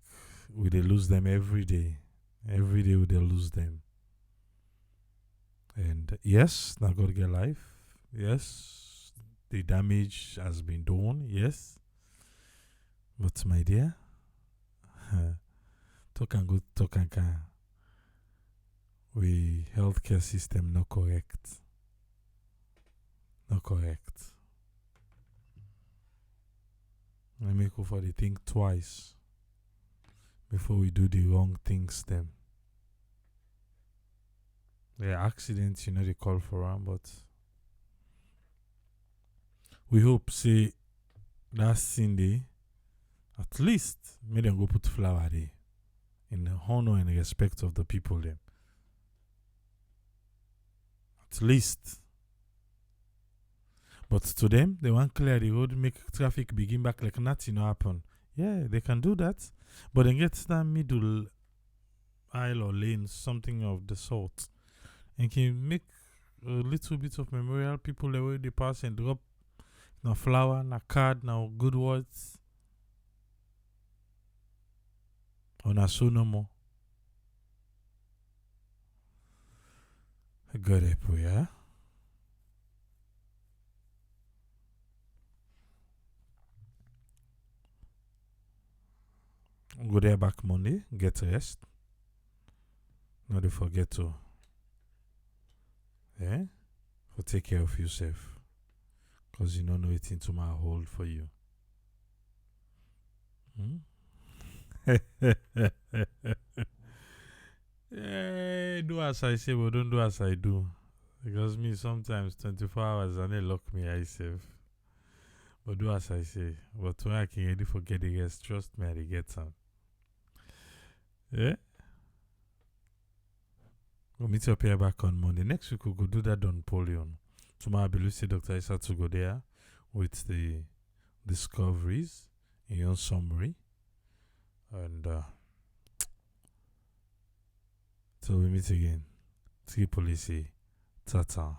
we they lose them every day. Every day we they lose them. And yes, now God get life. Yes, the damage has been done. Yes. But my dear, talk and good, talk and can. We healthcare system not correct. Not correct. I make for the think twice before we do the wrong things them. There are accidents, they call for them, but we hope, say, that Sunday, at least, may them go put flower there in the honor and respect of the people them. At least. But to them, they want clear the road, make traffic begin back like nothing happen. Yeah, they can do that. But then get that middle aisle or lane, something of the sort. And can make a little bit of memorial, people the way they pass and drop no flower, no card, no good words. Or na so no more. God help you, yeah? Go there back Monday, get rest. Not to forget to for take care of yourself. Because you don't know it into my hold for you. Yeah, do as I say, but don't do as I do. Because me sometimes 24 hours and they lock me myself. But do as I say. But when I can really forget the rest, trust me, I get some. Yeah? We'll meet up here back on Monday. Next week we'll go do that on polio. Tomorrow I believe Dr. Isa to go there with the discoveries in your summary. And till we meet again. Tripoli, Tata.